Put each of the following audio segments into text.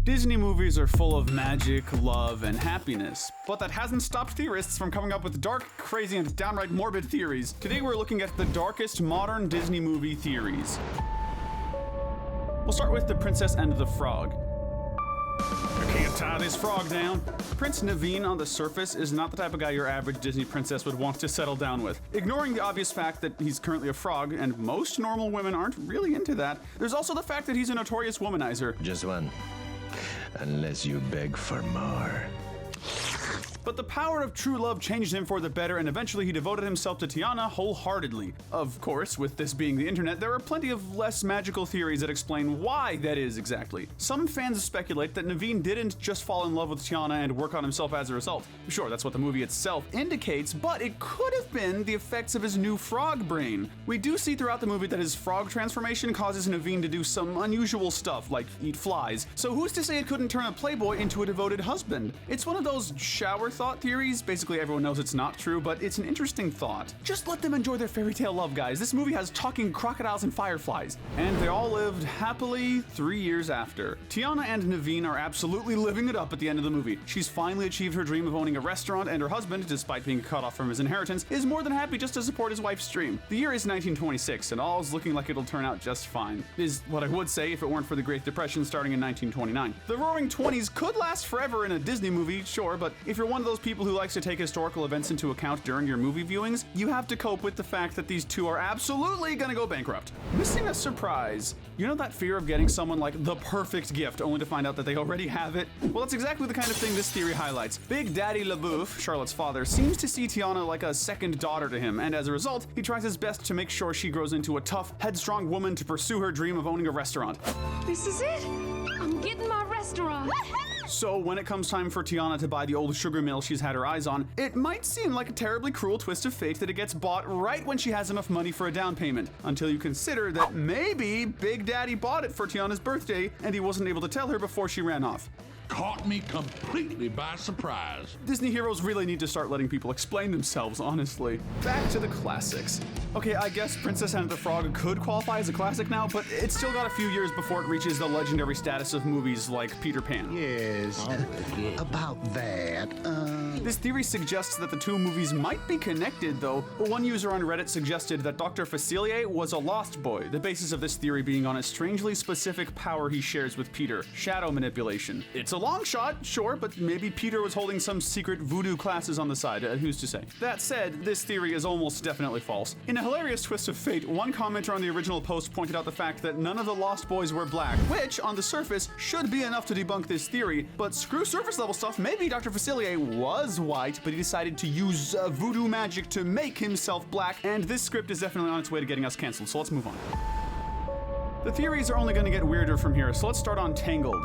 Disney movies are full of magic, love, and happiness, but that hasn't stopped theorists from coming up with dark, crazy, and downright morbid theories. Today we're looking at the darkest modern Disney movie theories. We'll start with The Princess and the Frog. I can't tie this frog down. Prince Naveen on the surface is not the type of guy your average Disney princess would want to settle down with. Ignoring the obvious fact that he's currently a frog, and most normal women aren't really into that, there's also the fact that he's a notorious womanizer. Just one. Unless you beg for more. But the power of true love changed him for the better, and eventually he devoted himself to Tiana wholeheartedly. Of course, with this being the internet, there are plenty of less magical theories that explain why that is exactly. Some fans speculate that Naveen didn't just fall in love with Tiana and work on himself as a result. Sure, that's what the movie itself indicates, but it could have been the effects of his new frog brain. We do see throughout the movie that his frog transformation causes Naveen to do some unusual stuff, like eat flies. So who's to say it couldn't turn a playboy into a devoted husband? It's one of those shower thought theories. Basically everyone knows it's not true, but it's an interesting thought. Just let them enjoy their fairy tale love, guys. This movie has talking crocodiles and fireflies. And they all lived happily 3 years after. Tiana and Naveen are absolutely living it up at the end of the movie. She's finally achieved her dream of owning a restaurant, and her husband, despite being cut off from his inheritance, is more than happy just to support his wife's dream. The year is 1926, and all's looking like it'll turn out just fine. Is what I would say if it weren't for the Great Depression starting in 1929. The Roaring Twenties could last forever in a Disney movie, sure, but if you're one of those people who likes to take historical events into account during your movie viewings, you have to cope with the fact that these two are absolutely gonna go bankrupt. Missing a surprise. You know that fear of getting someone like the perfect gift only to find out that they already have it? Well, that's exactly the kind of thing this theory highlights. Big Daddy LaBouffe, Charlotte's father, seems to see Tiana like a second daughter to him, and as a result, he tries his best to make sure she grows into a tough, headstrong woman to pursue her dream of owning a restaurant. This is it! I'm getting my restaurant! So when it comes time for Tiana to buy the old sugar mill she's had her eyes on, it might seem like a terribly cruel twist of fate that it gets bought right when she has enough money for a down payment, until you consider that maybe Big Daddy bought it for Tiana's birthday and he wasn't able to tell her before she ran off. Caught me completely by surprise. Disney heroes really need to start letting people explain themselves, honestly. Back to the classics. Okay, I guess Princess and the Frog could qualify as a classic now, but it's still got a few years before it reaches the legendary status of movies like Peter Pan. Yes, about that. This theory suggests that the two movies might be connected, though. One user on Reddit suggested that Dr. Facilier was a lost boy, the basis of this theory being on a strangely specific power he shares with Peter, shadow manipulation. It's a long shot, sure, but maybe Peter was holding some secret voodoo classes on the side, who's to say? That said, this theory is almost definitely false. In a hilarious twist of fate, one commenter on the original post pointed out the fact that none of the Lost Boys were black, which, on the surface, should be enough to debunk this theory, but screw surface level stuff, maybe Dr. Facilier was white, but he decided to use voodoo magic to make himself black, and this script is definitely on its way to getting us canceled, so let's move on. The theories are only going to get weirder from here, so let's start on Tangled.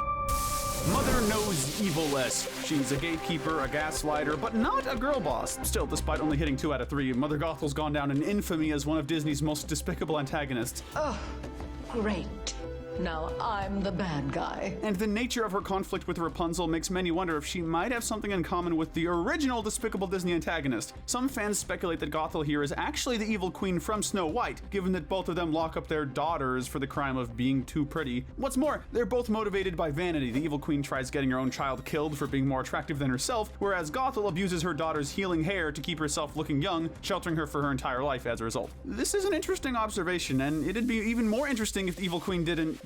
Mother knows evil less. She's a gatekeeper, a gaslighter, but not a girl boss. Still, despite only hitting 2 out of 3, Mother Gothel's gone down in infamy as one of Disney's most despicable antagonists. Oh, great. Now I'm the bad guy. And the nature of her conflict with Rapunzel makes many wonder if she might have something in common with the original despicable Disney antagonist. Some fans speculate that Gothel here is actually the evil queen from Snow White, given that both of them lock up their daughters for the crime of being too pretty. What's more, they're both motivated by vanity. The evil queen tries getting her own child killed for being more attractive than herself, whereas Gothel abuses her daughter's healing hair to keep herself looking young, sheltering her for her entire life as a result. This is an interesting observation, and it'd be even more interesting if the evil queen didn't,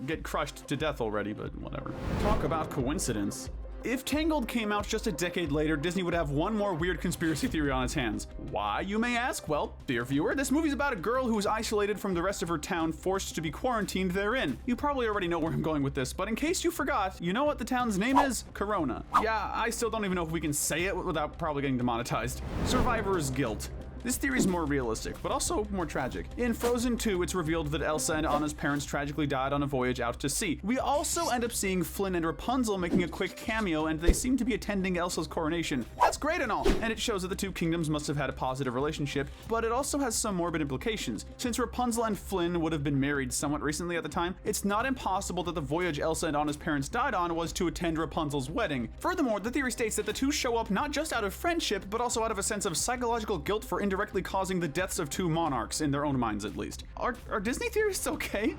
get crushed to death already, but whatever. Talk about coincidence. If Tangled came out just a decade later, Disney would have one more weird conspiracy theory on its hands. Why, you may ask? Well, dear viewer, this movie's about a girl who is isolated from the rest of her town, forced to be quarantined therein. You probably already know where I'm going with this, but in case you forgot, you know what the town's name is? Corona. Yeah, I still don't even know if we can say it without probably getting demonetized. Survivor's guilt. This theory is more realistic, but also more tragic. In Frozen 2, it's revealed that Elsa and Anna's parents tragically died on a voyage out to sea. We also end up seeing Flynn and Rapunzel making a quick cameo, and they seem to be attending Elsa's coronation. That's great and all, and it shows that the two kingdoms must have had a positive relationship, but it also has some morbid implications. Since Rapunzel and Flynn would have been married somewhat recently at the time, it's not impossible that the voyage Elsa and Anna's parents died on was to attend Rapunzel's wedding. Furthermore, the theory states that the two show up not just out of friendship, but also out of a sense of psychological guilt for indirectly causing the deaths of 2 monarchs, in their own minds at least. Are Disney theorists okay?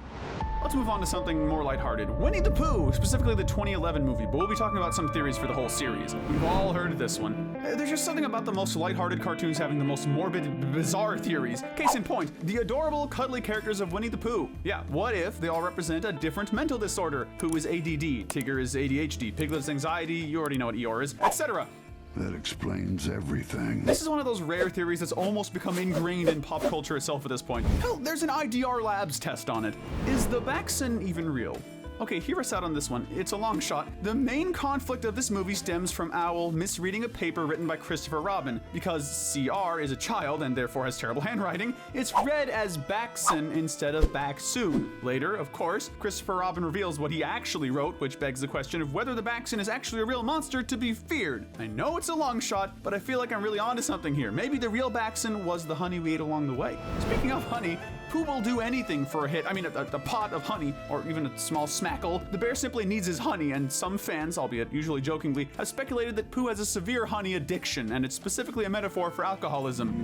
Let's move on to something more lighthearted. Winnie the Pooh, specifically the 2011 movie, but we'll be talking about some theories for the whole series. We've all heard of this one. There's just something about the most lighthearted cartoons having the most morbid, bizarre theories. Case in point, the adorable, cuddly characters of Winnie the Pooh. Yeah, what if they all represent a different mental disorder? Pooh is ADD, Tigger is ADHD, Piglet's anxiety, you already know what Eeyore is, etc. That explains everything. This is one of those rare theories that's almost become ingrained in pop culture itself at this point. Hell, there's an IDR Labs test on it. Is the Baxen even real? Okay, hear us out on this one. It's a long shot. The main conflict of this movie stems from Owl misreading a paper written by Christopher Robin. Because CR is a child and therefore has terrible handwriting, it's read as Baxen instead of Baxu. Later, of course, Christopher Robin reveals what he actually wrote, which begs the question of whether the Baxen is actually a real monster to be feared. I know it's a long shot, but I feel like I'm really onto something here. Maybe the real Baxen was the honey we ate along the way. Speaking of honey, Pooh will do anything for a hit. I mean, a pot of honey, or even a small smackle. The bear simply needs his honey, and some fans, albeit usually jokingly, have speculated that Pooh has a severe honey addiction, and it's specifically a metaphor for alcoholism.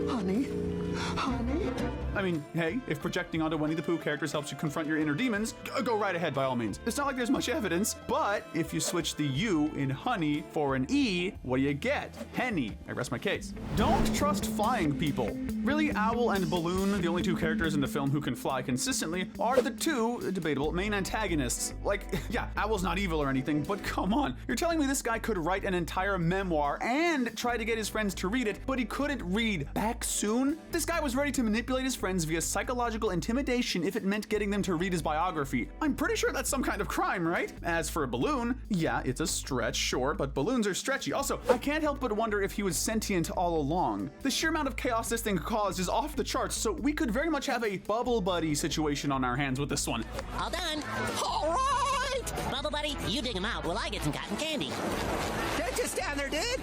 Honey? Honey? I mean, hey, if projecting onto Winnie the Pooh characters helps you confront your inner demons, go right ahead by all means. It's not like there's much evidence, but if you switch the U in honey for an E, what do you get? Henny. I rest my case. Don't trust flying people. Really, Owl and Balloon, the only 2 characters in the film who can fly consistently, are the 2, debatable, main antagonists. Like, yeah, Owl's not evil or anything, but come on. You're telling me this guy could write an entire memoir and try to get his friends to read it, but he couldn't read back soon? This guy was ready to manipulate his friends via psychological intimidation if it meant getting them to read his biography. I'm pretty sure that's some kind of crime, right? As for a balloon, yeah, it's a stretch, sure, but balloons are stretchy. Also, I can't help but wonder if he was sentient all along. The sheer amount of chaos this thing caused is off the charts, so we could very much have a bubble buddy situation on our hands with this one. All done. All right! Bubble Buddy, you dig them out while I get some cotton candy. Don't just stand there, dude.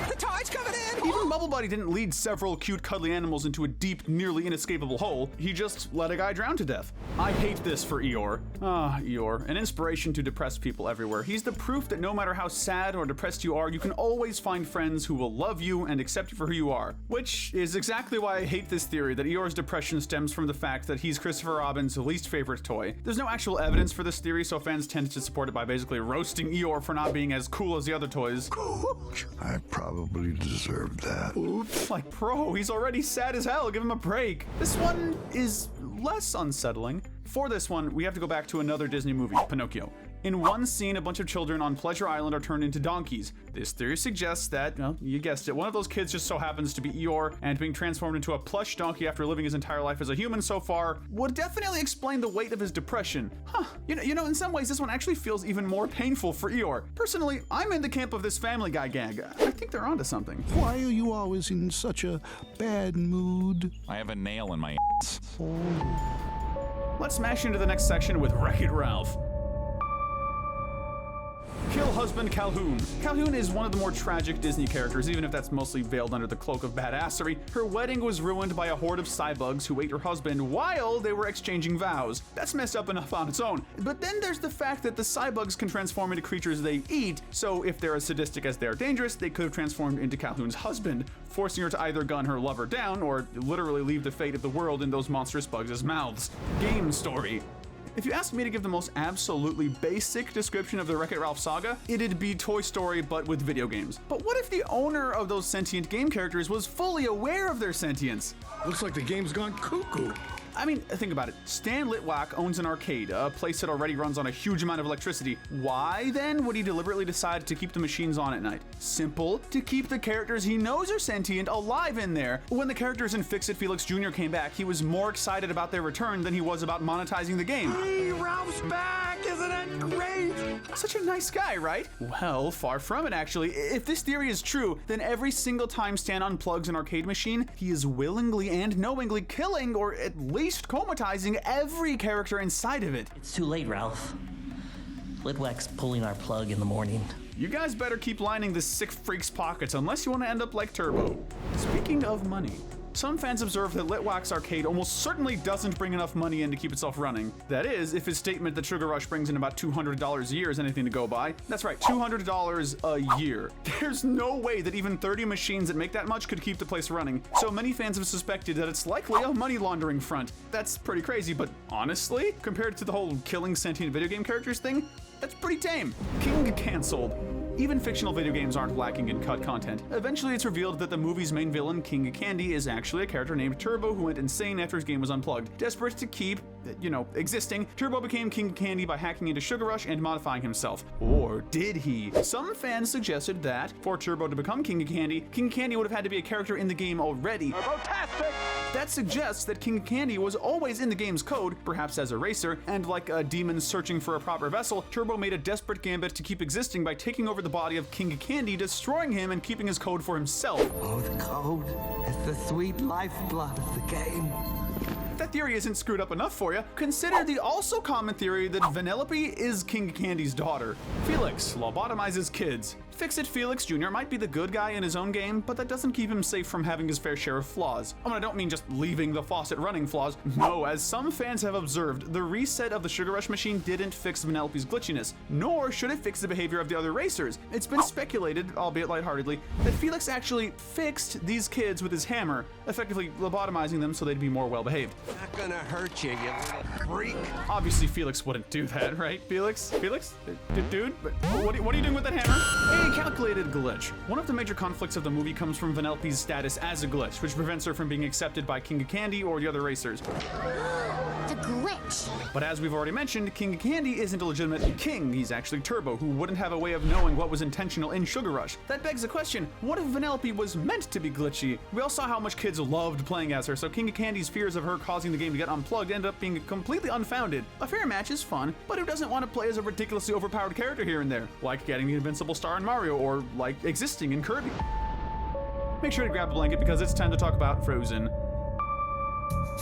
The tide's coming in. Even Bubble Buddy didn't lead several cute cuddly animals into a deep, nearly inescapable hole. He just let a guy drown to death. I hate this for Eeyore. Eeyore, an inspiration to depressed people everywhere. He's the proof that no matter how sad or depressed you are, you can always find friends who will love you and accept you for who you are. Which is exactly why I hate this theory that Eeyore's depression stems from the fact that he's Christopher Robin's least favorite toy. There's no actual evidence for this theory, so fans tend to support it by basically roasting Eeyore for not being as cool as the other toys. I probably deserved that. Like, bro, he's already sad as hell, give him a break. This one is less unsettling. For this one, we have to go back to another Disney movie, Pinocchio. In one scene, a bunch of children on Pleasure Island are turned into donkeys. This theory suggests that, well, you guessed it, one of those kids just so happens to be Eeyore, and being transformed into a plush donkey after living his entire life as a human so far would definitely explain the weight of his depression. You know, in some ways, this one actually feels even more painful for Eeyore. Personally, I'm in the camp of this Family Guy gag. I think they're onto something. Why are you always in such a bad mood? I have a nail in my ass. Let's smash into the next section with Wreck-It Ralph. Kill Husband Calhoun. Calhoun is one of the more tragic Disney characters, even if that's mostly veiled under the cloak of badassery. Her wedding was ruined by a horde of cybugs who ate her husband while they were exchanging vows. That's messed up enough on its own. But then there's the fact that the cybugs can transform into creatures they eat, so if they're as sadistic as they are dangerous, they could have transformed into Calhoun's husband, forcing her to either gun her lover down or literally leave the fate of the world in those monstrous bugs' mouths. Game story. If you ask me to give the most absolutely basic description of the Wreck-It Ralph saga, it'd be Toy Story but with video games. But what if the owner of those sentient game characters was fully aware of their sentience? Looks like the game's gone cuckoo. I mean, think about it. Stan Litwack owns an arcade, a place that already runs on a huge amount of electricity. Why, then, would he deliberately decide to keep the machines on at night? Simple. To keep the characters he knows are sentient alive in there. When the characters in Fix-It Felix Jr. came back, he was more excited about their return than he was about monetizing the game. Hey, Ralph's back! Isn't it great? Such a nice guy, right? Well, far from it, actually. If this theory is true, then every single time Stan unplugs an arcade machine, he is willingly and knowingly killing, or at least comatizing, every character inside of it. It's too late, Ralph. Litwack's pulling our plug in the morning. You guys better keep lining this sick freak's pockets unless you want to end up like Turbo. Speaking of money, Some fans observed that Litwack's arcade almost certainly doesn't bring enough money in to keep itself running. That is, if his statement that Sugar Rush brings in about $200 a year is anything to go by. That's right, $200 a year. There's no way that even 30 machines that make that much could keep the place running, so many fans have suspected that it's likely a money laundering front. That's pretty crazy, but honestly, compared to the whole killing sentient video game characters thing, that's pretty tame. King canceled. Even fictional video games aren't lacking in cut content. Eventually, it's revealed that the movie's main villain, King Candy, is actually a character named Turbo who went insane after his game was unplugged. Desperate to keep, existing, Turbo became King Candy by hacking into Sugar Rush and modifying himself. Or did he? Some fans suggested that, for Turbo to become King Candy would have had to be a character in the game already. Fantastic! That suggests that King Candy was always in the game's code, perhaps as a racer, and like a demon searching for a proper vessel, Turbo made a desperate gambit to keep existing by taking over the body of King Candy, destroying him and keeping his code for himself. Oh, the code is the sweet lifeblood of the game. If that theory isn't screwed up enough for you, consider the also common theory that Vanellope is King Candy's daughter. Felix lobotomizes kids. Fix-It Felix Jr. might be the good guy in his own game, but that doesn't keep him safe from having his fair share of flaws. I don't mean just leaving the faucet running flaws. No, as some fans have observed, the reset of the Sugar Rush machine didn't fix Vanellope's glitchiness, nor should it fix the behavior of the other racers. It's been speculated, albeit lightheartedly, that Felix actually fixed these kids with his hammer, effectively lobotomizing them so they'd be more well-behaved. Not gonna hurt you, you little freak. Obviously, Felix wouldn't do that, right, Felix? Felix? Dude? What are you doing with that hammer? A calculated glitch. One of the major conflicts of the movie comes from Vanellope's status as a glitch, which prevents her from being accepted by King Candy or the other racers. The glitch. But as we've already mentioned, King Candy isn't a legitimate king. He's actually Turbo, who wouldn't have a way of knowing what was intentional in Sugar Rush. That begs the question, what if Vanellope was meant to be glitchy? We all saw how much kids loved playing as her, so King Candy's fears of her causing the game to get unplugged ended up being completely unfounded. A fair match is fun, but who doesn't want to play as a ridiculously overpowered character here and there? Like getting the invincible star in Mario, or like existing in Kirby. Make sure to grab a blanket because it's time to talk about Frozen.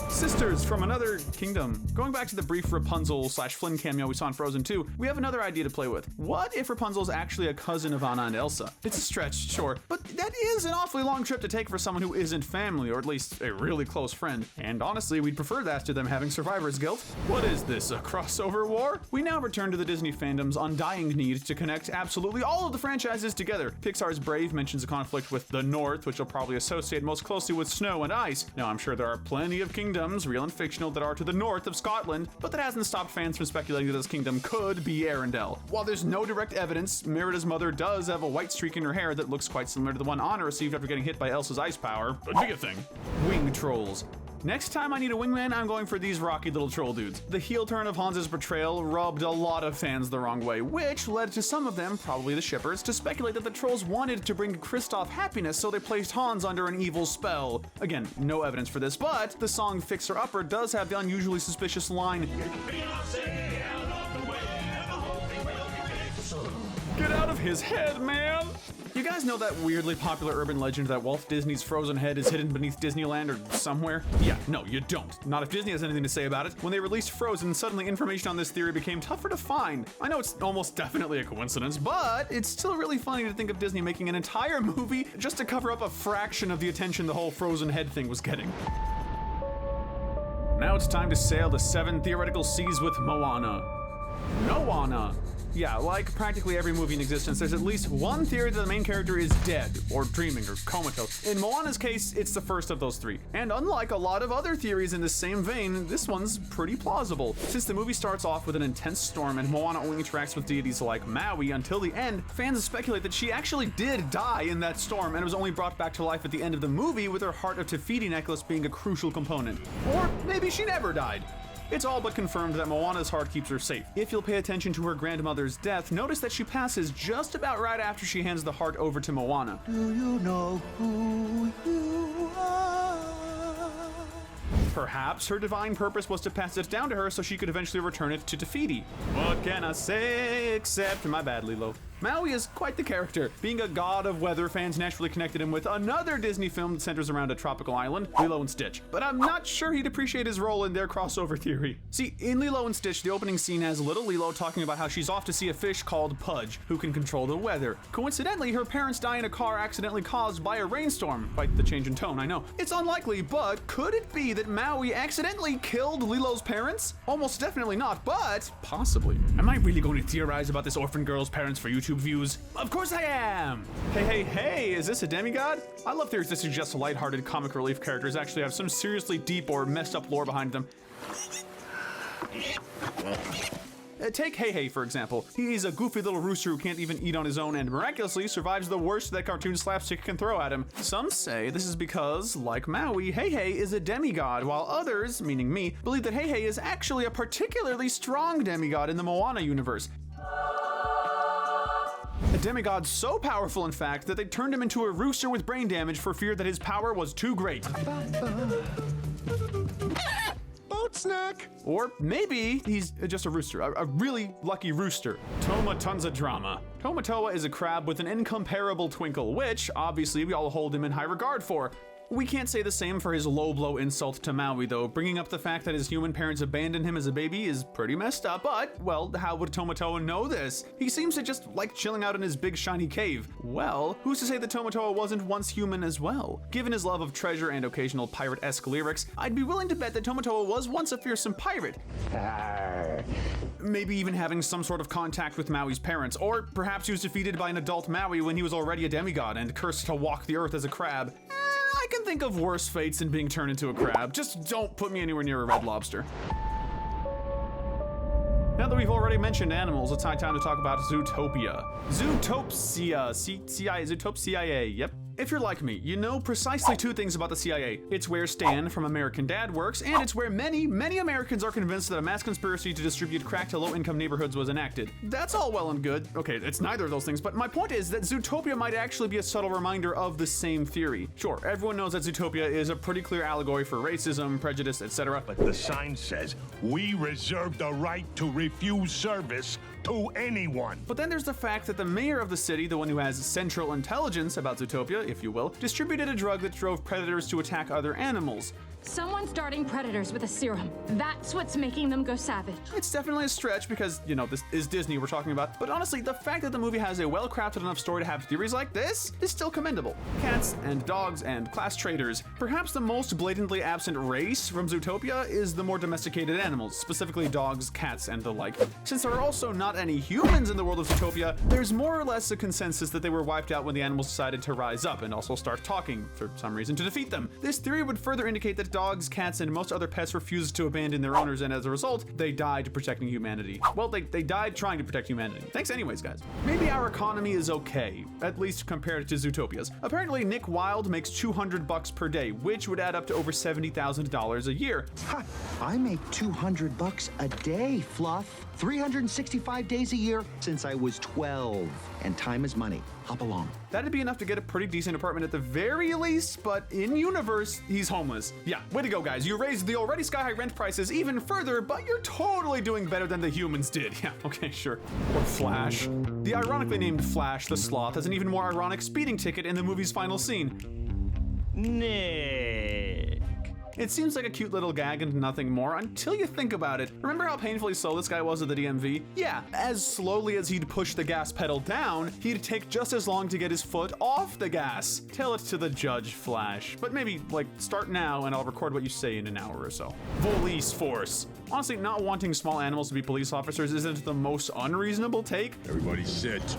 Sisters from another kingdom. Going back to the brief Rapunzel/Flynn cameo we saw in Frozen 2, we have another idea to play with. What if Rapunzel's actually a cousin of Anna and Elsa? It's a stretch, sure, but that is an awfully long trip to take for someone who isn't family, or at least a really close friend. And honestly, we'd prefer that to them having survivor's guilt. What is this, a crossover war? We now return to the Disney fandom's undying need to connect absolutely all of the franchises together. Pixar's Brave mentions a conflict with the North, which will probably associate most closely with snow and ice. Now, I'm sure there are plenty of kingdoms, real and fictional, that are to the north of Scotland, but that hasn't stopped fans from speculating that this kingdom could be Arendelle. While there's no direct evidence, Merida's mother does have a white streak in her hair that looks quite similar to the one Anna received after getting hit by Elsa's ice power. Could be a thing. Wing trolls. Next time I need a wingman, I'm going for these rocky little troll dudes. The heel turn of Hans's betrayal rubbed a lot of fans the wrong way, which led to some of them, probably the shippers, to speculate that the trolls wanted to bring Kristoff happiness, so they placed Hans under an evil spell. Again, no evidence for this, but the song Fixer Upper does have the unusually suspicious line, "Get out of his head, man!" You guys know that weirdly popular urban legend that Walt Disney's Frozen head is hidden beneath Disneyland or somewhere? Yeah, no, you don't. Not if Disney has anything to say about it. When they released Frozen, suddenly information on this theory became tougher to find. I know it's almost definitely a coincidence, but it's still really funny to think of Disney making an entire movie just to cover up a fraction of the attention the whole Frozen head thing was getting. Now it's time to sail the 7 theoretical seas with Moana. Moana. Yeah, like practically every movie in existence, there's at least one theory that the main character is dead, or dreaming, or comatose. In Moana's case, it's the first of those 3. And unlike a lot of other theories in the same vein, this one's pretty plausible. Since the movie starts off with an intense storm and Moana only interacts with deities like Maui until the end, fans speculate that she actually did die in that storm and was only brought back to life at the end of the movie, with her Heart of Te Fiti necklace being a crucial component. Or maybe she never died. It's all but confirmed that Moana's heart keeps her safe. If you'll pay attention to her grandmother's death, notice that she passes just about right after she hands the heart over to Moana. Do you know who you are? Perhaps her divine purpose was to pass it down to her so she could eventually return it to Te Fiti. What can I say except, my bad, Lilo. Maui is quite the character. Being a god of weather, fans naturally connected him with another Disney film that centers around a tropical island, Lilo and Stitch. But I'm not sure he'd appreciate his role in their crossover theory. See, in Lilo and Stitch, the opening scene has little Lilo talking about how she's off to see a fish called Pudge, who can control the weather. Coincidentally, her parents die in a car accidentally caused by a rainstorm. Quite the change in tone, I know. It's unlikely, but could it be that Maui accidentally killed Lilo's parents? Almost definitely not, but possibly. Am I really going to theorize about this orphan girl's parents for YouTube views? Of course I am! Hey, is this a demigod? I love theories that suggest lighthearted comic relief characters actually have some seriously deep or messed up lore behind them. Take Heihei, for example. He's a goofy little rooster who can't even eat on his own and miraculously survives the worst that cartoon slapstick can throw at him. Some say this is because, like Maui, Heihei is a demigod, while others, meaning me, believe that Heihei is actually a particularly strong demigod in the Moana universe. A demigod so powerful, in fact, that they turned him into a rooster with brain damage for fear that his power was too great. Boat snack. Or maybe he's just a rooster, a really lucky rooster. Toma tons of drama. Tamatoa is a crab with an incomparable twinkle, which, obviously, we all hold him in high regard for. We can't say the same for his low-blow insult to Maui, though. Bringing up the fact that his human parents abandoned him as a baby is pretty messed up, but, well, how would Tamatoa know this? He seems to just like chilling out in his big shiny cave. Well, who's to say that Tamatoa wasn't once human as well? Given his love of treasure and occasional pirate-esque lyrics, I'd be willing to bet that Tamatoa was once a fearsome pirate. Maybe even having some sort of contact with Maui's parents, or perhaps he was defeated by an adult Maui when he was already a demigod and cursed to walk the earth as a crab. I can think of worse fates than being turned into a crab. Just don't put me anywhere near a red lobster. Now that we've already mentioned animals, it's high time to talk about Zootopia. Zootopia, CIA, yep. If you're like me, you know precisely two things about the CIA. It's where Stan from American Dad works, and it's where many Americans are convinced that a mass conspiracy to distribute crack to low-income neighborhoods was enacted. That's all well and good. Okay, it's neither of those things, but my point is that Zootopia might actually be a subtle reminder of the same theory. Sure, everyone knows that Zootopia is a pretty clear allegory for racism, prejudice, etc. But the sign says, we reserve the right to refuse service to anyone. But then there's the fact that the mayor of the city, the one who has central intelligence about Zootopia, if you will, distributed a drug that drove predators to attack other animals. Someone's starting predators with a serum. That's what's making them go savage. It's definitely a stretch because, you know, this is Disney we're talking about, but honestly, the fact that the movie has a well-crafted enough story to have theories like this is still commendable. Cats and dogs and class traders. Perhaps the most blatantly absent race from Zootopia is the more domesticated animals, specifically dogs, cats, and the like. Since there are also not any humans in the world of Zootopia, there's more or less a consensus that they were wiped out when the animals decided to rise up and also start talking for some reason to defeat them. This theory would further indicate that dogs, cats, and most other pets refused to abandon their owners, and as a result, they died protecting humanity. Well, they died trying to protect humanity. Thanks anyways, guys. Maybe our economy is okay, at least compared to Zootopia's. Apparently, Nick Wilde makes $200 per day, which would add up to over $70,000 a year. Ha, I make $200 a day, Fluff. 365 days a year since I was 12. And time is money. Hop along. That'd be enough to get a pretty decent apartment at the very least, but in universe, he's homeless. Yeah, way to go, guys. You raised the already sky-high rent prices even further, but you're totally doing better than the humans did. Yeah, okay, sure. Or Flash. The ironically named Flash the Sloth has an even more ironic speeding ticket in the movie's final scene. Nick. It seems like a cute little gag and nothing more until you think about it. Remember how painfully slow this guy was at the DMV? Yeah, as slowly as he'd push the gas pedal down, he'd take just as long to get his foot off the gas. Tell it to the judge, Flash. But maybe, like, start now and I'll record what you say in an hour or so. Police force. Honestly, not wanting small animals to be police officers isn't the most unreasonable take. Everybody sit.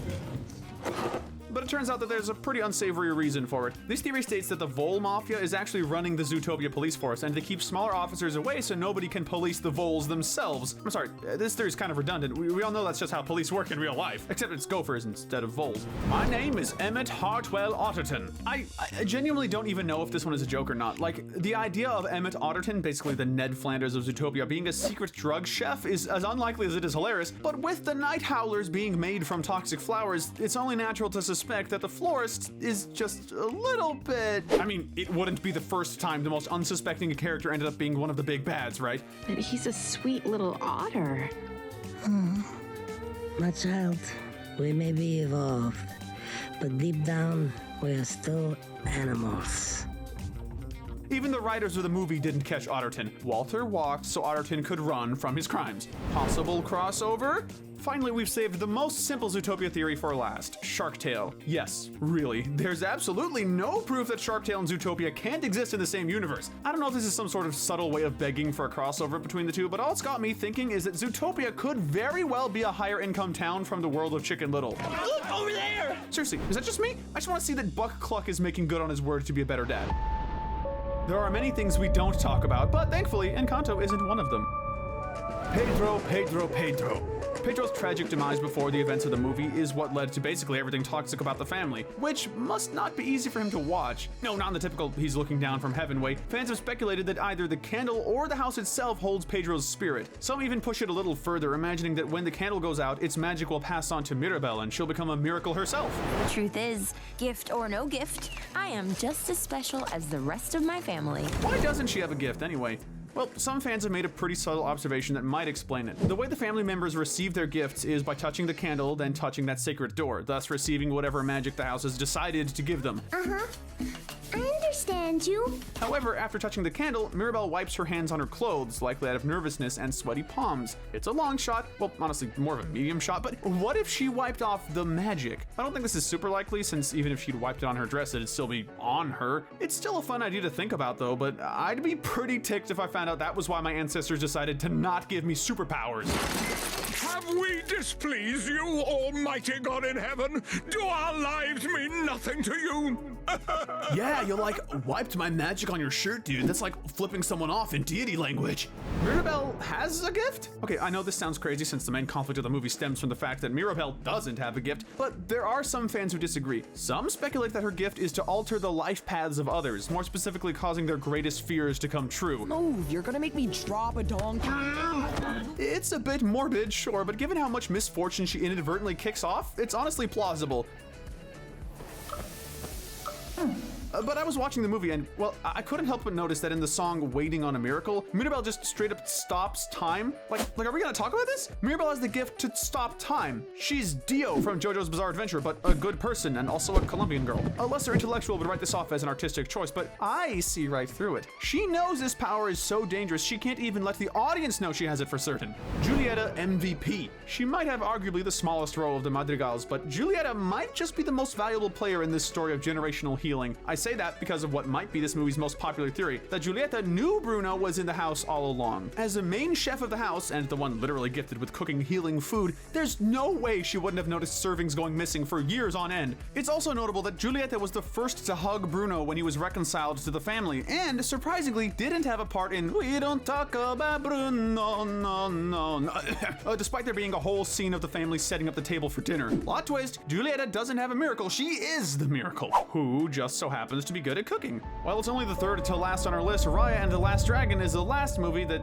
But it turns out that there's a pretty unsavory reason for it. This theory states that the Vole Mafia is actually running the Zootopia police force, and they keep smaller officers away so nobody can police the voles themselves. I'm sorry, this theory is kind of redundant. We all know that's just how police work in real life, except it's gophers instead of voles. My name is Emmett Hartwell Otterton. I genuinely don't even know if this one is a joke or not. Like, the idea of Emmett Otterton, basically the Ned Flanders of Zootopia, being a secret drug chef is as unlikely as it is hilarious, but with the night howlers being made from toxic flowers, it's only natural to suspect that the florist is just a little bit... I mean, it wouldn't be the first time the most unsuspecting character ended up being one of the big bads, right? But he's a sweet little otter. My child, We may be evolved, but deep down, we are still animals. Even the writers of the movie didn't catch Otterton. Walter walked so Otterton could run from his crimes. Possible crossover? Finally, we've saved the most simple Zootopia theory for last. Shark Tale. Yes, really. There's absolutely no proof that Shark Tale and Zootopia can't exist in the same universe. I don't know if this is some sort of subtle way of begging for a crossover between the two, but all it's got me thinking is that Zootopia could very well be a higher income town from the world of Chicken Little. Look over there! Seriously, is that just me? I just want to see that Buck Cluck is making good on his word to be a better dad. There are many things we don't talk about, but thankfully, Encanto isn't one of them. Pedro. Pedro's tragic demise before the events of the movie is what led to basically everything toxic about the family, which must not be easy for him to watch. No, not in the typical he's looking down from heaven way. Fans have speculated that either the candle or the house itself holds Pedro's spirit. Some even push it a little further, imagining that when the candle goes out, its magic will pass on to Mirabel and she'll become a miracle herself. The truth is, gift or no gift, I am just as special as the rest of my family. Why doesn't she have a gift anyway? Well, some fans have made a pretty subtle observation that might explain it. The way the family members receive their gifts is by touching the candle, then touching that sacred door, thus receiving whatever magic the house has decided to give them. I understand you. However, after touching the candle, Mirabel wipes her hands on her clothes, likely out of nervousness and sweaty palms. It's a long shot, well, honestly, more of a medium shot, but what if she wiped off the magic? I don't think this is super likely, since even if she'd wiped it on her dress, it'd still be on her. It's still a fun idea to think about, though, but I'd be pretty ticked if I found out that was why my ancestors decided to not give me superpowers. Have we displeased you, almighty God in heaven? Do our lives mean nothing to you? Yeah, you wiped my magic on your shirt, dude. That's like flipping someone off in deity language. Mirabel has a gift? Okay, I know this sounds crazy since the main conflict of the movie stems from the fact that Mirabel doesn't have a gift, but there are some fans who disagree. Some speculate that her gift is to alter the life paths of others, more specifically causing their greatest fears to come true. Move, you're gonna make me drop a donkey. It's a bit morbid, sure, but given how much misfortune she inadvertently kicks off, it's honestly plausible. But I was watching the movie and, well, I couldn't help but notice that in the song Waiting on a Miracle, Mirabel just straight up stops time. Like, are we gonna talk about this? Mirabel has the gift to stop time. She's Dio from JoJo's Bizarre Adventure, but a good person and also a Colombian girl. A lesser intellectual would write this off as an artistic choice, but I see right through it. She knows this power is so dangerous, she can't even let the audience know she has it for certain. Julieta MVP. She might have arguably the smallest role of the Madrigals, but Julieta might just be the most valuable player in this story of generational healing. I say that because of what might be this movie's most popular theory, that Julieta knew Bruno was in the house all along. As a main chef of the house, and the one literally gifted with cooking healing food, there's no way she wouldn't have noticed servings going missing for years on end. It's also notable that Julieta was the first to hug Bruno when he was reconciled to the family, and surprisingly didn't have a part in We Don't Talk About Bruno, no. Despite there being a whole scene of the family setting up the table for dinner. Plot twist, Julieta doesn't have a miracle, she is the miracle, who just so happens to be good at cooking. While it's only the third to last on our list, Raya and the Last Dragon is the last movie that,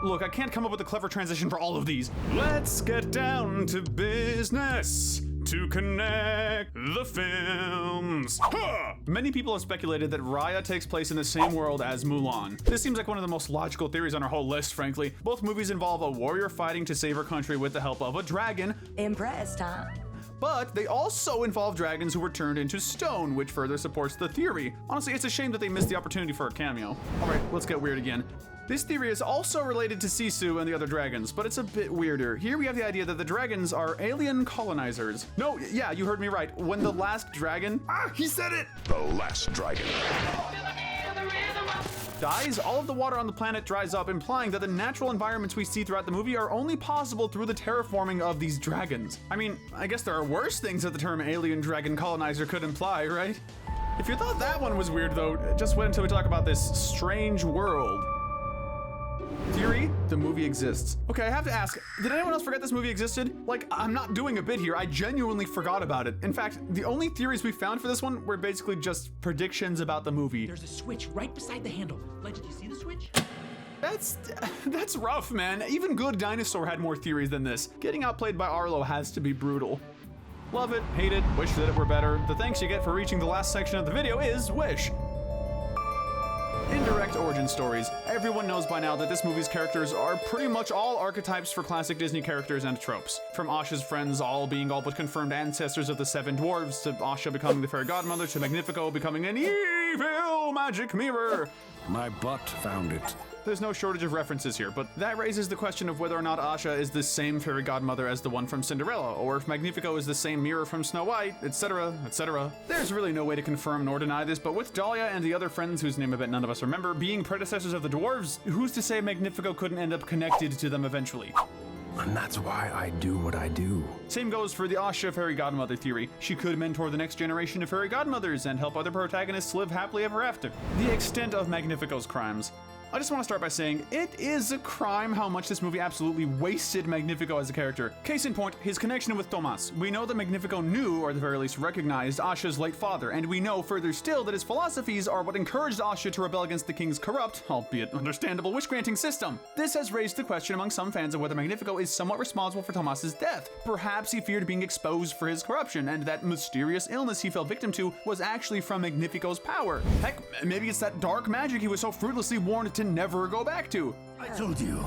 look, I can't come up with a clever transition for all of these. Let's get down to business to connect the films. Many people have speculated that Raya takes place in the same world as Mulan. This seems like one of the most logical theories on our whole list, frankly. Both movies involve a warrior fighting to save her country with the help of a dragon. Impressed, huh? But they also involve dragons who were turned into stone, which further supports the theory. Honestly, it's a shame that they missed the opportunity for a cameo. All right, let's get weird again. This theory is also related to Sisu and the other dragons, but it's a bit weirder. Here we have the idea that the dragons are alien colonizers. No, yeah, you heard me right. When the last dragon... he said it! The last dragon dies, all of the water on the planet dries up, implying that the natural environments we see throughout the movie are only possible through the terraforming of these dragons. I mean, I guess there are worse things that the term alien dragon colonizer could imply, right? If you thought that one was weird though, just wait until we talk about this strange world. Theory, the movie exists. Okay, I have to ask, did anyone else forget this movie existed? Like, I'm not doing a bit here, I genuinely forgot about it. In fact, the only theories we found for this one were basically just predictions about the movie. There's a switch right beside the handle. Legend, you see the switch? That's rough, man. Even Good Dinosaur had more theories than this. Getting outplayed by Arlo has to be brutal. Love it, hate it, wish that it were better. The thanks you get for reaching the last section of the video is Wish. Indirect origin stories. Everyone knows by now that this movie's characters are pretty much all archetypes for classic Disney characters and tropes. From Asha's friends all being all but confirmed ancestors of the seven dwarves, to Asha becoming the fairy godmother, to Magnifico becoming an evil magic mirror. My butt found it. There's no shortage of references here, but that raises the question of whether or not Asha is the same fairy godmother as the one from Cinderella, or if Magnifico is the same mirror from Snow White, etc., etc. There's really no way to confirm nor deny this, but with Dahlia and the other friends whose name I bet none of us remember being predecessors of the dwarves, who's to say Magnifico couldn't end up connected to them eventually? And that's why I do what I do. Same goes for the Asha fairy godmother theory. She could mentor the next generation of fairy godmothers and help other protagonists live happily ever after. The extent of Magnifico's crimes. I just want to start by saying, it is a crime how much this movie absolutely wasted Magnifico as a character. Case in point, his connection with Tomas. We know that Magnifico knew, or at the very least recognized, Asha's late father, and we know further still that his philosophies are what encouraged Asha to rebel against the king's corrupt, albeit understandable, wish-granting system. This has raised the question among some fans of whether Magnifico is somewhat responsible for Tomas's death. Perhaps he feared being exposed for his corruption, and that mysterious illness he fell victim to was actually from Magnifico's power. Heck, maybe it's that dark magic he was so fruitlessly warned to never go back to. I told you,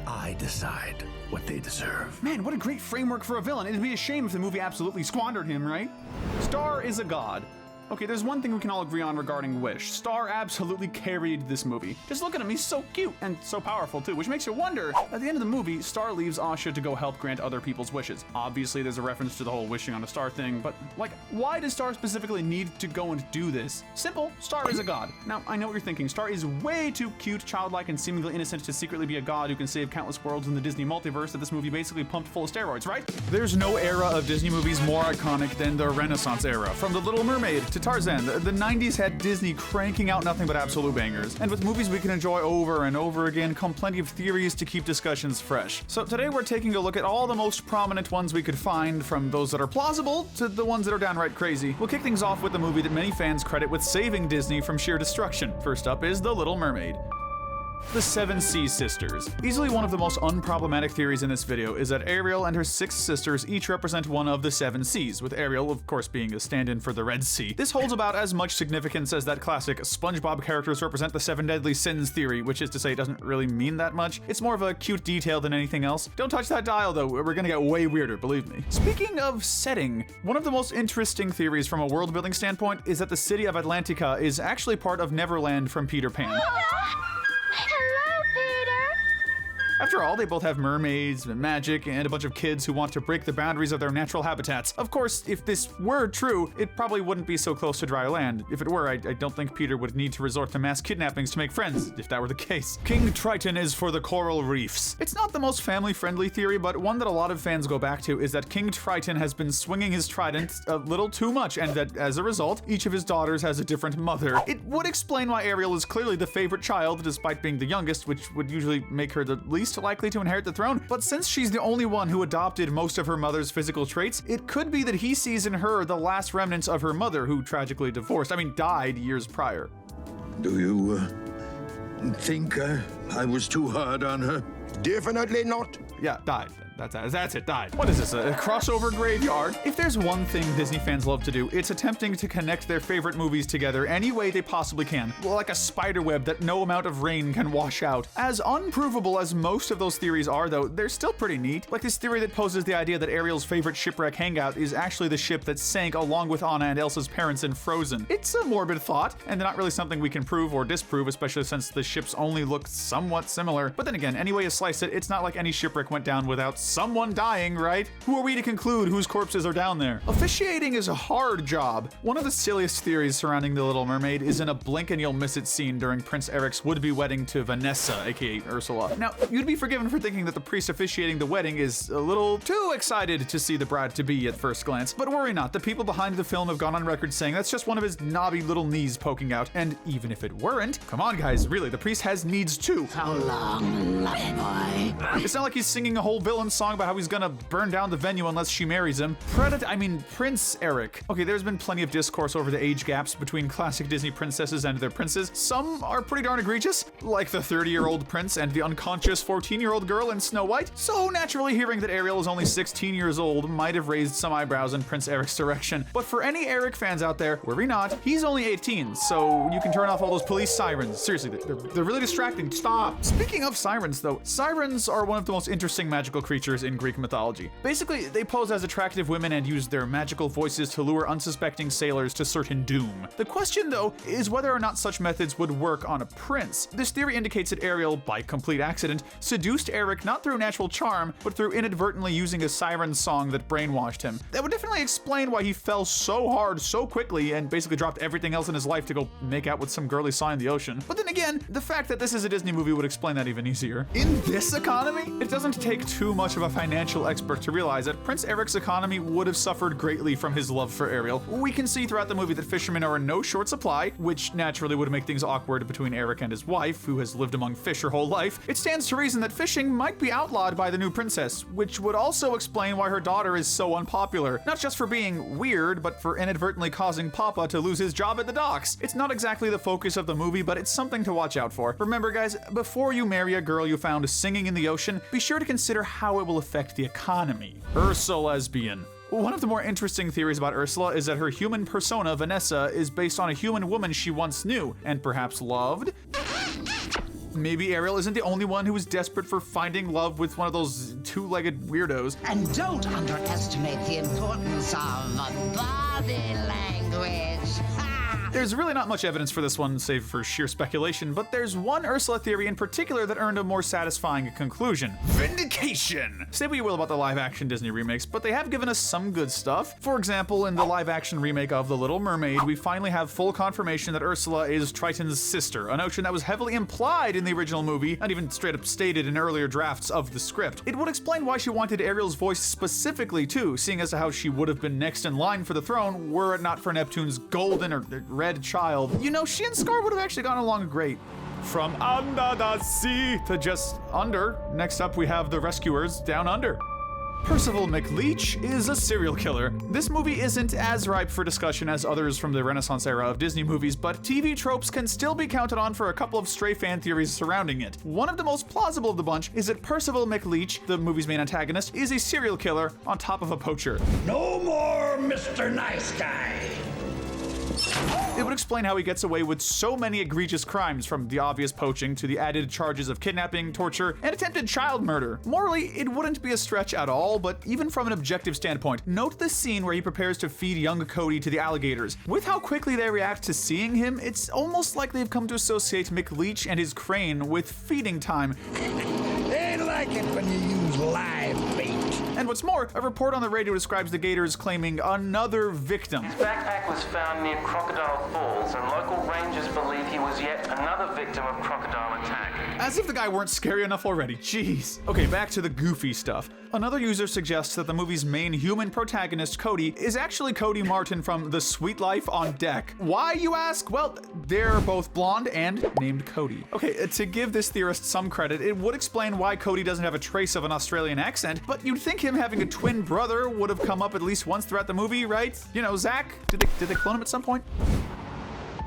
I decide what they deserve. Man, what a great framework for a villain. It'd be a shame if the movie absolutely squandered him, right? Star is a god. Okay, there's one thing we can all agree on regarding Wish. Star absolutely carried this movie. Just look at him, he's so cute and so powerful too, which makes you wonder, at the end of the movie, Star leaves Asha to go help grant other people's wishes. Obviously, there's a reference to the whole wishing on a star thing, but like, why does Star specifically need to go and do this? Simple, Star is a god. Now, I know what you're thinking. Star is way too cute, childlike, and seemingly innocent to secretly be a god who can save countless worlds in the Disney multiverse that this movie basically pumped full of steroids, right? There's no era of Disney movies more iconic than the Renaissance era. From The Little Mermaid to Tarzan, the 90s had Disney cranking out nothing but absolute bangers. And with movies we can enjoy over and over again come plenty of theories to keep discussions fresh. So today we're taking a look at all the most prominent ones we could find, from those that are plausible to the ones that are downright crazy. We'll kick things off with the movie that many fans credit with saving Disney from sheer destruction. First up is The Little Mermaid. The Seven Sea Sisters. Easily one of the most unproblematic theories in this video is that Ariel and her 6 sisters each represent one of the 7 seas, with Ariel, of course, being a stand-in for the Red Sea. This holds about as much significance as that classic SpongeBob characters represent the 7 deadly sins theory, which is to say it doesn't really mean that much. It's more of a cute detail than anything else. Don't touch that dial though, we're gonna get way weirder, believe me. Speaking of setting, one of the most interesting theories from a world-building standpoint is that the city of Atlantica is actually part of Neverland from Peter Pan. Hello, Peter. After all, they both have mermaids, magic, and a bunch of kids who want to break the boundaries of their natural habitats. Of course, if this were true, it probably wouldn't be so close to dry land. If it were, I don't think Peter would need to resort to mass kidnappings to make friends, if that were the case. King Triton is for the coral reefs. It's not the most family-friendly theory, but one that a lot of fans go back to is that King Triton has been swinging his trident a little too much, and that, as a result, each of his daughters has a different mother. It would explain why Ariel is clearly the favorite child, despite being the youngest, which would usually make her the least likely to inherit the throne. But since she's the only one who adopted most of her mother's physical traits, it could be that he sees in her the last remnants of her mother, who tragically died years prior. Do you think I was too hard on her? Definitely not. Yeah, died. That's it, died. What is this, a crossover graveyard? If there's one thing Disney fans love to do, it's attempting to connect their favorite movies together any way they possibly can, like a spider web that no amount of rain can wash out. As unprovable as most of those theories are, though, they're still pretty neat. Like this theory that poses the idea that Ariel's favorite shipwreck hangout is actually the ship that sank along with Anna and Elsa's parents in Frozen. It's a morbid thought, and not really something we can prove or disprove, especially since the ships only look somewhat similar. But then again, any way you slice it, it's not like any shipwreck went down without someone dying, right? Who are we to conclude whose corpses are down there? Officiating is a hard job. One of the silliest theories surrounding The Little Mermaid is in a blink and you'll miss it scene during Prince Eric's would-be wedding to Vanessa, aka Ursula. Now, you'd be forgiven for thinking that the priest officiating the wedding is a little too excited to see the bride-to-be at first glance, but worry not, the people behind the film have gone on record saying that's just one of his knobby little knees poking out, and even if it weren't, come on guys, really, the priest has needs too. How long, boy? It's not like he's singing a whole villain song about how he's gonna burn down the venue unless she marries him. Prince Eric. Okay, there's been plenty of discourse over the age gaps between classic Disney princesses and their princes. Some are pretty darn egregious, like the 30-year-old prince and the unconscious 14-year-old girl in Snow White. So naturally, hearing that Ariel is only 16 years old might have raised some eyebrows in Prince Eric's direction. But for any Eric fans out there, worry not, he's only 18, so you can turn off all those police sirens. Seriously, they're really distracting. Stop. Speaking of sirens, though, sirens are one of the most interesting magical creatures in Greek mythology. Basically, they pose as attractive women and use their magical voices to lure unsuspecting sailors to certain doom. The question, though, is whether or not such methods would work on a prince. This theory indicates that Ariel, by complete accident, seduced Eric not through natural charm, but through inadvertently using a siren song that brainwashed him. That would definitely explain why he fell so hard so quickly and basically dropped everything else in his life to go make out with some girl he saw in the ocean. But then again, the fact that this is a Disney movie would explain that even easier. In this economy, it doesn't take too much of a financial expert to realize that Prince Eric's economy would have suffered greatly from his love for Ariel. We can see throughout the movie that fishermen are in no short supply, which naturally would make things awkward between Eric and his wife, who has lived among fish her whole life. It stands to reason that fishing might be outlawed by the new princess, which would also explain why her daughter is so unpopular. Not just for being weird, but for inadvertently causing Papa to lose his job at the docks. It's not exactly the focus of the movie, but it's something to watch out for. Remember guys, before you marry a girl you found singing in the ocean, be sure to consider how it will affect the economy. Ursula-lesbian. One of the more interesting theories about Ursula is that her human persona, Vanessa, is based on a human woman she once knew, and perhaps loved? Maybe Ariel isn't the only one who is desperate for finding love with one of those two-legged weirdos. And don't underestimate the importance of body language. There's really not much evidence for this one, save for sheer speculation, but there's one Ursula theory in particular that earned a more satisfying conclusion. Vindication! Say what you will about the live-action Disney remakes, but they have given us some good stuff. For example, in the live-action remake of The Little Mermaid, we finally have full confirmation that Ursula is Triton's sister, a notion that was heavily implied in the original movie, and even straight up stated in earlier drafts of the script. It would explain why she wanted Ariel's voice specifically too, seeing as to how she would have been next in line for the throne were it not for Neptune's golden or red child. You know, she and Scar would have actually gone along great. From under the sea to just under, next up we have the rescuers down under. Percival McLeach is a serial killer. This movie isn't as ripe for discussion as others from the Renaissance era of Disney movies, but TV tropes can still be counted on for a couple of stray fan theories surrounding it. One of the most plausible of the bunch is that Percival McLeach, the movie's main antagonist, is a serial killer on top of a poacher. No more Mr. Nice Guy. It would explain how he gets away with so many egregious crimes, from the obvious poaching to the added charges of kidnapping, torture, and attempted child murder. Morally, it wouldn't be a stretch at all, but even from an objective standpoint, note the scene where he prepares to feed young Cody to the alligators. With how quickly they react to seeing him, it's almost like they've come to associate McLeach and his crane with feeding time. They like it when you use live bait. And what's more, a report on the radio describes the gators claiming another victim. His backpack was found near Crocodile Falls, and local rangers believe he was yet another victim of crocodile attack. As if the guy weren't scary enough already, jeez. Okay, back to the goofy stuff. Another user suggests that the movie's main human protagonist, Cody, is actually Cody Martin from The Sweet Life on Deck. Why, you ask? Well, they're both blonde and named Cody. Okay, to give this theorist some credit, it would explain why Cody doesn't have a trace of an Australian accent, but you'd think him having a twin brother would have come up at least once throughout the movie, right? You know, Zach? Did they clone him at some point?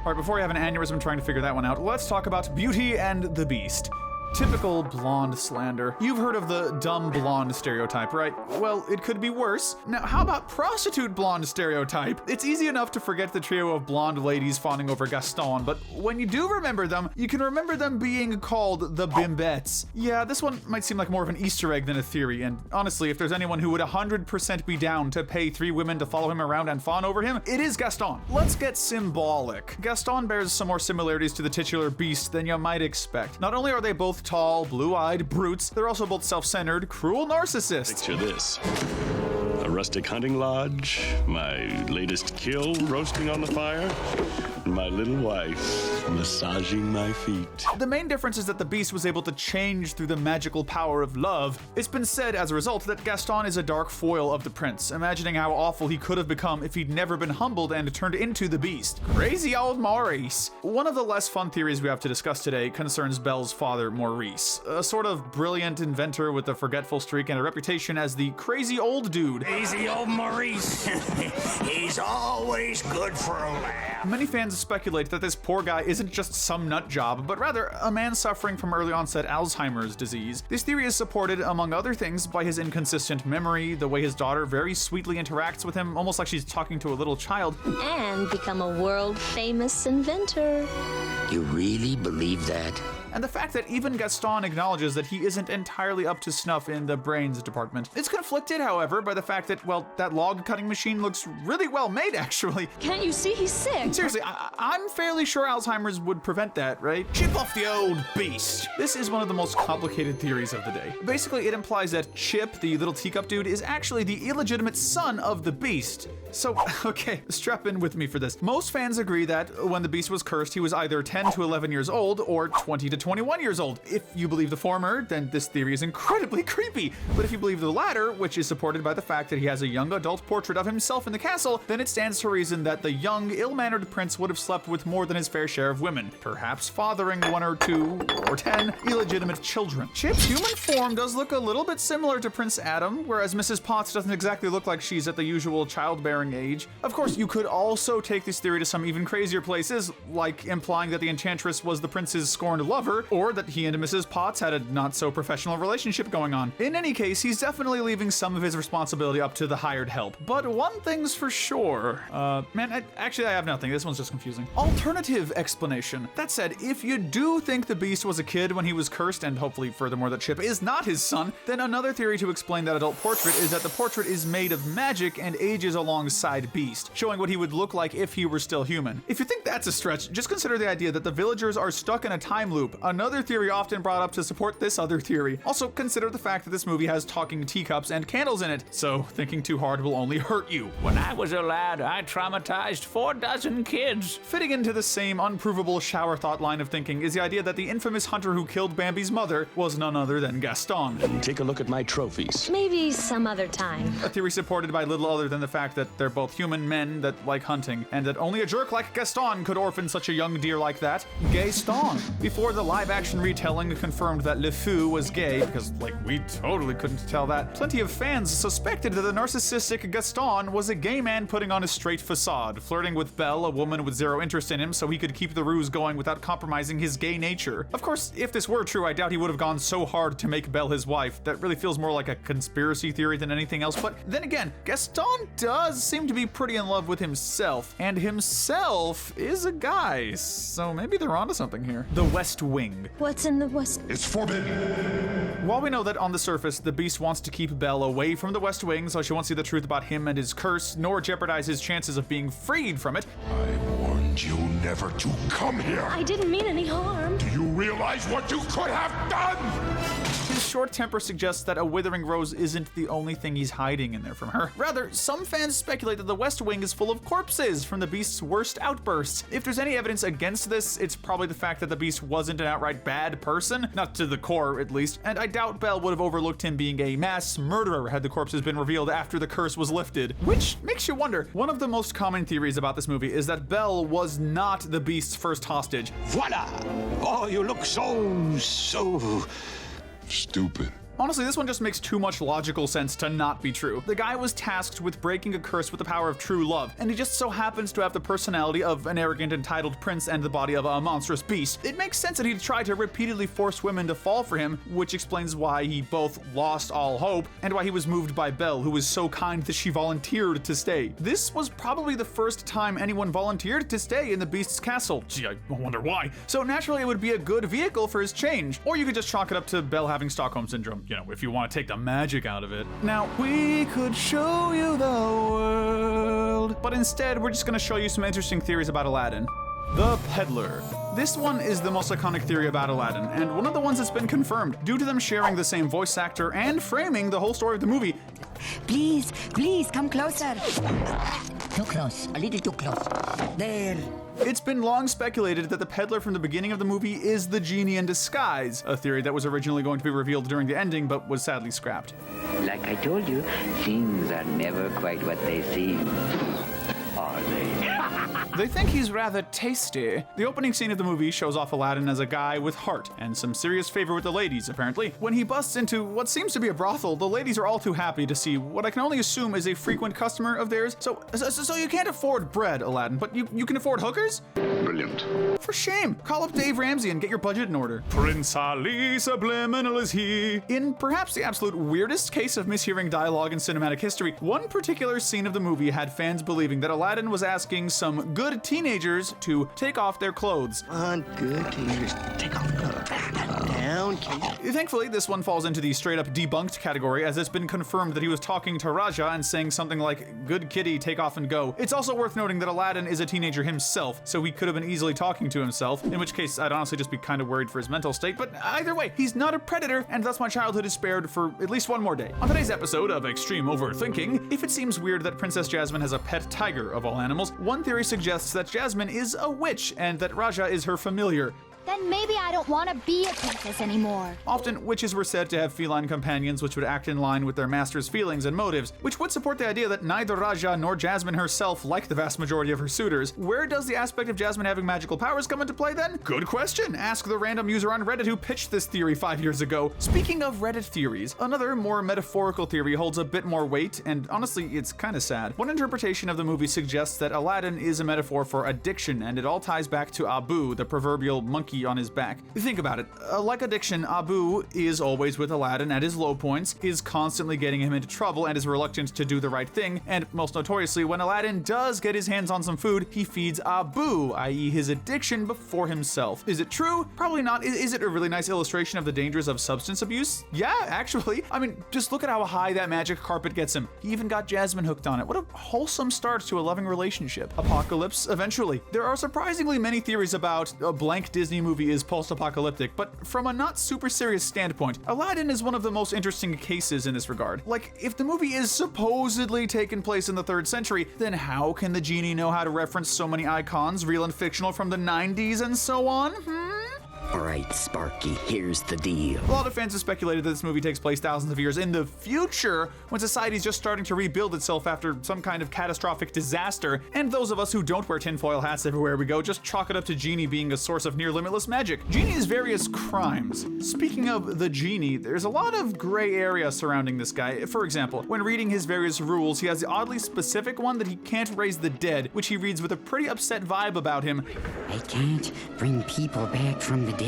All right, before we have an aneurysm trying to figure that one out, let's talk about Beauty and the Beast. Typical blonde slander. You've heard of the dumb blonde stereotype, right? Well, it could be worse. Now, how about prostitute blonde stereotype? It's easy enough to forget the trio of blonde ladies fawning over Gaston, but when you do remember them, you can remember them being called the Bimbettes. Yeah, this one might seem like more of an Easter egg than a theory, and honestly, if there's anyone who would 100% be down to pay 3 women to follow him around and fawn over him, it is Gaston. Let's get symbolic. Gaston bears some more similarities to the titular beast than you might expect. Not only are they both tall, blue-eyed brutes, they're also both self-centered, cruel narcissists. Picture this. A rustic hunting lodge, my latest kill roasting on the fire, My little wife massaging my feet. The main difference is that the beast was able to change through the magical power of love. It's been said as a result that Gaston is a dark foil of the prince, imagining how awful he could have become if he'd never been humbled and turned into the beast. Crazy old Maurice. One of the less fun theories we have to discuss today concerns Belle's father, Maurice, a sort of brilliant inventor with a forgetful streak and a reputation as the crazy old dude. Crazy old Maurice. He's always good for a laugh. Many fans speculate that this poor guy isn't just some nut job, but rather a man suffering from early onset Alzheimer's disease. This theory is supported, among other things, by his inconsistent memory, the way his daughter very sweetly interacts with him, almost like she's talking to a little child. And become a world-famous inventor. You really believe that? And the fact that even Gaston acknowledges that he isn't entirely up to snuff in the brains department. It's conflicted, however, by the fact that, well, that log cutting machine looks really well made, actually. Can't you see he's sick? Seriously, I'm fairly sure Alzheimer's would prevent that, right? Chip off the old beast. This is one of the most complicated theories of the day. Basically, it implies that Chip, the little teacup dude, is actually the illegitimate son of the beast. So, okay, strap in with me for this. Most fans agree that when the beast was cursed, he was either 10 to 11 years old or 20 to 21 years old. If you believe the former, then this theory is incredibly creepy. But if you believe the latter, which is supported by the fact that he has a young adult portrait of himself in the castle, then it stands to reason that the young, ill-mannered prince would have slept with more than his fair share of women, perhaps fathering 1 or 2 or 10 illegitimate children. Chip's human form does look a little bit similar to Prince Adam, whereas Mrs. Potts doesn't exactly look like she's at the usual childbearing age. Of course, you could also take this theory to some even crazier places, like implying that the enchantress was the prince's scorned lover, or that he and Mrs. Potts had a not-so-professional relationship going on. In any case, he's definitely leaving some of his responsibility up to the hired help. But one thing's for sure. Actually, I have nothing. This one's just confusing. Alternative explanation. That said, if you do think the beast was a kid when he was cursed, and hopefully furthermore that Chip is not his son, then another theory to explain that adult portrait is that the portrait is made of magic and ages alongside Beast, showing what he would look like if he were still human. If you think that's a stretch, just consider the idea that the villagers are stuck in a time loop, another theory often brought up to support this other theory. Also, consider the fact that this movie has talking teacups and candles in it, so thinking too hard will only hurt you. When I was a lad, I traumatized 4 dozen kids. Fitting into the same unprovable shower thought line of thinking is the idea that the infamous hunter who killed Bambi's mother was none other than Gaston. Take a look at my trophies. Maybe some other time. A theory supported by little other than the fact that they're both human men that like hunting, and that only a jerk like Gaston could orphan such a young deer like that. Gaston. Before the live-action retelling confirmed that Le Fou was gay, because, like, we totally couldn't tell that, plenty of fans suspected that the narcissistic Gaston was a gay man putting on a straight facade, flirting with Belle, a woman with zero interest in him, so he could keep the ruse going without compromising his gay nature. Of course, if this were true, I doubt he would have gone so hard to make Belle his wife. That really feels more like a conspiracy theory than anything else, but then again, Gaston does seem to be pretty in love with himself, and himself is a guy, so maybe they're onto something here. The West Wing. What's in the West? It's forbidden. While we know that on the surface, the Beast wants to keep Belle away from the West Wing so she won't see the truth about him and his curse, nor jeopardize his chances of being freed from it. I warned you never to come here. I didn't mean any harm. Do you realize what you could have done? His short temper suggests that a withering rose isn't the only thing he's hiding in there from her. Rather, some fans speculate that the West Wing is full of corpses from the Beast's worst outbursts. If there's any evidence against this, it's probably the fact that the Beast wasn't an outright bad person, not to the core at least, and I doubt Belle would have overlooked him being a mass murderer had the corpses been revealed after the curse was lifted. Which makes you wonder, one of the most common theories about this movie is that Belle was not the Beast's first hostage. Voila! Oh, you look so stupid. Honestly, this one just makes too much logical sense to not be true. The guy was tasked with breaking a curse with the power of true love, and he just so happens to have the personality of an arrogant, entitled prince and the body of a monstrous beast. It makes sense that he'd try to repeatedly force women to fall for him, which explains why he both lost all hope and why he was moved by Belle, who was so kind that she volunteered to stay. This was probably the first time anyone volunteered to stay in the Beast's castle. Gee, I wonder why. So naturally, it would be a good vehicle for his change. Or you could just chalk it up to Belle having Stockholm Syndrome. You know, if you want to take the magic out of it. Now, we could show you the world, but instead, we're just going to show you some interesting theories about Aladdin. The Peddler. This one is the most iconic theory about Aladdin, and one of the ones that's been confirmed, due to them sharing the same voice actor and framing the whole story of the movie. Please, come closer. Too close. A little too close. There. It's been long speculated that the peddler from the beginning of the movie is the genie in disguise, a theory that was originally going to be revealed during the ending but was sadly scrapped. Like I told you, things are never quite what they seem. Are they? They think he's rather tasty. The opening scene of the movie shows off Aladdin as a guy with heart and some serious favor with the ladies, apparently. When he busts into what seems to be a brothel, the ladies are all too happy to see what I can only assume is a frequent customer of theirs. So you can't afford bread, Aladdin, but you can afford hookers? Brilliant. For shame. Call up Dave Ramsey and get your budget in order. Prince Ali, subliminal is he. In perhaps the absolute weirdest case of mishearing dialogue in cinematic history, one particular scene of the movie had fans believing that Aladdin was asking some good teenagers to take off their clothes. Good teenagers, take off the clothes. Down, Kate. Thankfully, this one falls into the straight-up debunked category, as it's been confirmed that he was talking to Raja and saying something like, "Good kitty, take off and go." It's also worth noting that Aladdin is a teenager himself, so he could have been easily talking to himself, in which case I'd honestly just be kind of worried for his mental state, but either way, he's not a predator, and thus my childhood is spared for at least one more day. On today's episode of Extreme Overthinking, if it seems weird that Princess Jasmine has a pet tiger of all animals, one theory suggests that Jasmine is a witch and that Raja is her familiar. Then maybe I don't want to be a princess anymore. Often, witches were said to have feline companions which would act in line with their master's feelings and motives, which would support the idea that neither Raja nor Jasmine herself like the vast majority of her suitors. Where does the aspect of Jasmine having magical powers come into play then? Good question. Ask the random user on Reddit who pitched this theory 5 years ago. Speaking of Reddit theories, another more metaphorical theory holds a bit more weight, and honestly, it's kind of sad. One interpretation of the movie suggests that Aladdin is a metaphor for addiction, and it all ties back to Abu, the proverbial monkey on his back. Think about it. Like addiction, Abu is always with Aladdin at his low points, is constantly getting him into trouble, and is reluctant to do the right thing, and most notoriously, when Aladdin does get his hands on some food, he feeds Abu, i.e. his addiction, before himself. Is it true? Probably not. Is it a really nice illustration of the dangers of substance abuse? Yeah, actually. I mean, just look at how high that magic carpet gets him. He even got Jasmine hooked on it. What a wholesome start to a loving relationship. Apocalypse, eventually. There are surprisingly many theories about a blank Disney movie is post-apocalyptic, but from a not super serious standpoint, Aladdin is one of the most interesting cases in this regard. Like, if the movie is supposedly taking place in the 3rd century, then how can the genie know how to reference so many icons, real and fictional, from the 90s and so on? Alright, Sparky, here's the deal. A lot of fans have speculated that this movie takes place thousands of years in the future, when society's just starting to rebuild itself after some kind of catastrophic disaster, and those of us who don't wear tinfoil hats everywhere we go just chalk it up to Genie being a source of near-limitless magic. Genie's various crimes. Speaking of the Genie, there's a lot of gray area surrounding this guy. For example, when reading his various rules, he has the oddly specific one that he can't raise the dead, which he reads with a pretty upset vibe about him. I can't bring people back from the dead.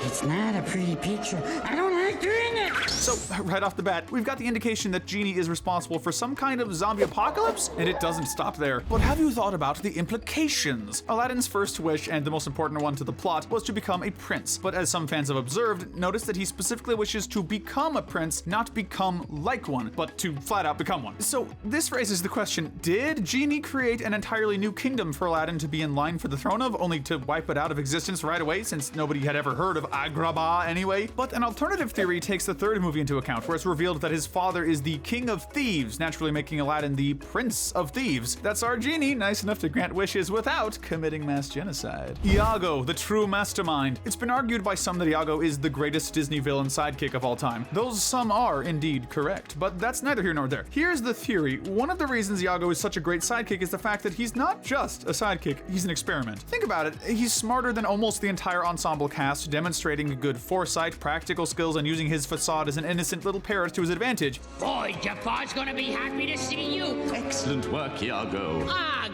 It's not a pretty picture. I don't like doing it. So, right off the bat, we've got the indication that Genie is responsible for some kind of zombie apocalypse, and it doesn't stop there. But have you thought about the implications? Aladdin's first wish, and the most important one to the plot, was to become a prince. But as some fans have observed, notice that he specifically wishes to become a prince, not become like one, but to flat out become one. So, this raises the question, did Genie create an entirely new kingdom for Aladdin to be in line for the throne of, only to wipe it out of existence right away, since nobody had ever heard of Agrabah anyway? But an alternative theory takes the third movie into account, where it's revealed that his father is the king of thieves, naturally making Aladdin the prince of thieves. That's our Genie, nice enough to grant wishes without committing mass genocide. Iago, the true mastermind. It's been argued by some that Iago is the greatest Disney villain sidekick of all time. Those some are indeed correct, but that's neither here nor there. Here's the theory. One of the reasons Iago is such a great sidekick is the fact that he's not just a sidekick, he's an experiment. Think about it, he's smarter than almost the entire ensemble cast, demonstrating good foresight, practical skills, and using his facade as an innocent little parrot to his advantage. Boy, Jafar's gonna be happy to see you. Excellent work, Iago.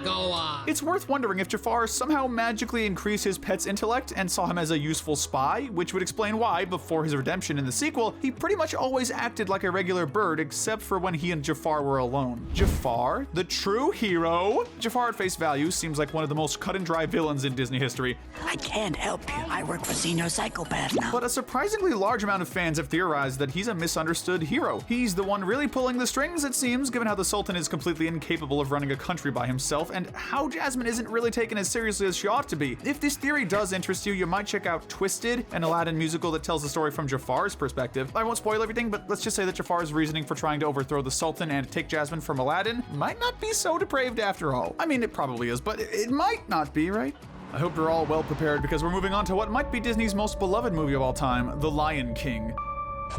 Go on. It's worth wondering if Jafar somehow magically increased his pet's intellect and saw him as a useful spy, which would explain why, before his redemption in the sequel, he pretty much always acted like a regular bird, except for when he and Jafar were alone. Jafar, the true hero. Jafar at face value seems like one of the most cut-and-dry villains in Disney history. I can't help you. I work for Senior Psychopath now. But a surprisingly large amount of fans have theorized that he's a misunderstood hero. He's the one really pulling the strings, it seems, given how the Sultan is completely incapable of running a country by himself, and how Jasmine isn't really taken as seriously as she ought to be. If this theory does interest you, you might check out Twisted, an Aladdin musical that tells the story from Jafar's perspective. I won't spoil everything, but let's just say that Jafar's reasoning for trying to overthrow the Sultan and take Jasmine from Aladdin might not be so depraved after all. I mean, it probably is, but it might not be, right? I hope you're all well prepared because we're moving on to what might be Disney's most beloved movie of all time, The Lion King.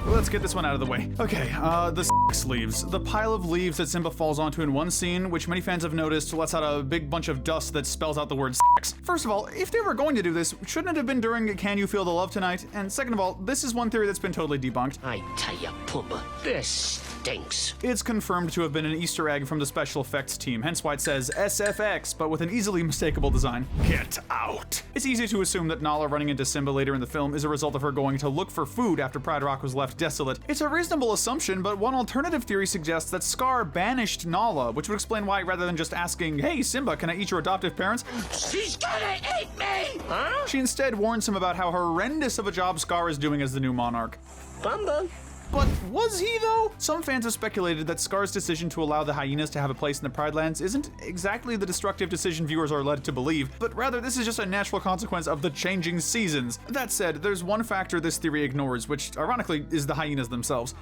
Let's get this one out of the way. Okay, the leaves. The pile of leaves that Simba falls onto in one scene, which many fans have noticed lets out a big bunch of dust that spells out the word sex. First of all, if they were going to do this, shouldn't it have been during Can You Feel the Love Tonight? And second of all, this is one theory that's been totally debunked. I tell ya, Pumbaa, this stinks. It's confirmed to have been an Easter egg from the special effects team, hence why it says SFX, but with an easily mistakable design. Get out! It's easy to assume that Nala running into Simba later in the film is a result of her going to look for food after Pride Rock was left desolate. It's a reasonable assumption, but one alternative theory suggests that Scar banished Nala, which would explain why, rather than just asking, "Hey Simba, can I eat your adoptive parents?" She's gonna eat me! Huh? She instead warns him about how horrendous of a job Scar is doing as the new monarch. Pumbaa. But was he though? Some fans have speculated that Scar's decision to allow the hyenas to have a place in the Pride Lands isn't exactly the destructive decision viewers are led to believe, but rather this is just a natural consequence of the changing seasons. That said, there's one factor this theory ignores, which ironically is the hyenas themselves.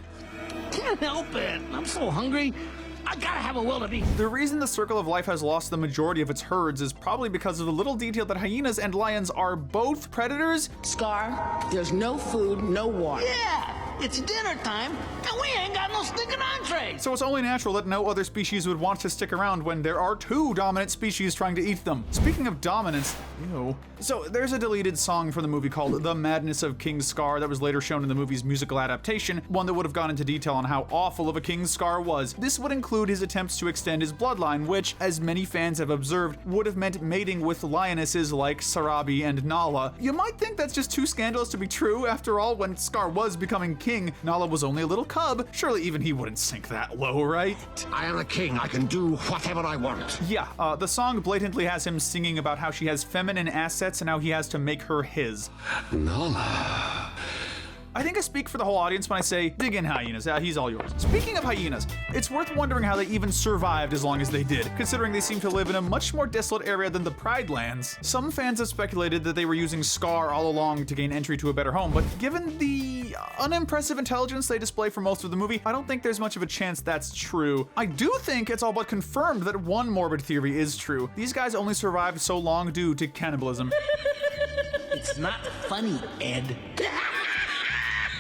Can't help it. I'm so hungry. I gotta have a wildebeest. The reason the Circle of Life has lost the majority of its herds is probably because of the little detail that hyenas and lions are both predators. Scar, there's no food, no water. Yeah! It's dinner time, and we ain't got no stinking entree! So it's only natural that no other species would want to stick around when there are two dominant species trying to eat them. Speaking of dominance, ew. So there's a deleted song from the movie called The Madness of King Scar that was later shown in the movie's musical adaptation, one that would have gone into detail on how awful of a king Scar was. This would include his attempts to extend his bloodline, which, as many fans have observed, would have meant mating with lionesses like Sarabi and Nala. You might think that's just too scandalous to be true. After all, when Scar was becoming king, Nala was only a little cub. Surely even he wouldn't sink that low, right? I am a king. I can do whatever I want. Yeah, the song blatantly has him singing about how she has feminine assets and how he has to make her his. Nala. I think I speak for the whole audience when I say, dig in, hyenas. He's all yours. Speaking of hyenas, it's worth wondering how they even survived as long as they did, considering they seem to live in a much more desolate area than the Pride Lands. Some fans have speculated that they were using Scar all along to gain entry to a better home, but given the unimpressive intelligence they display for most of the movie, I don't think there's much of a chance that's true. I do think it's all but confirmed that one morbid theory is true. These guys only survived so long due to cannibalism. It's not funny, Ed.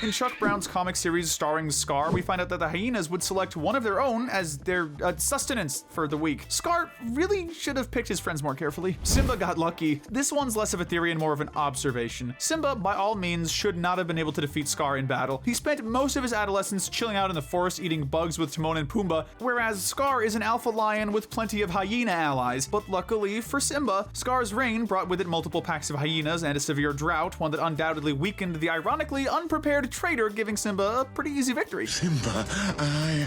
In Chuck Brown's comic series starring Scar, we find out that the hyenas would select one of their own as their sustenance for the week. Scar really should have picked his friends more carefully. Simba got lucky. This one's less of a theory and more of an observation. Simba, by all means, should not have been able to defeat Scar in battle. He spent most of his adolescence chilling out in the forest eating bugs with Timon and Pumbaa, whereas Scar is an alpha lion with plenty of hyena allies. But luckily for Simba, Scar's reign brought with it multiple packs of hyenas and a severe drought, one that undoubtedly weakened the ironically unprepared traitor, giving Simba a pretty easy victory. Simba, I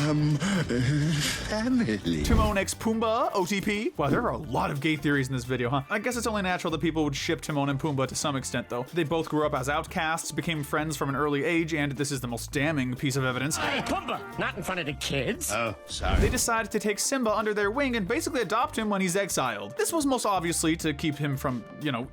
am family. Timon x Pumbaa, OTP. Wow, there are a lot of gay theories in this video, huh? I guess it's only natural that people would ship Timon and Pumbaa to some extent, though. They both grew up as outcasts, became friends from an early age, and this is the most damning piece of evidence. Hey, Pumbaa, not in front of the kids. Oh, sorry. They decided to take Simba under their wing and basically adopt him when he's exiled. This was most obviously to keep him from,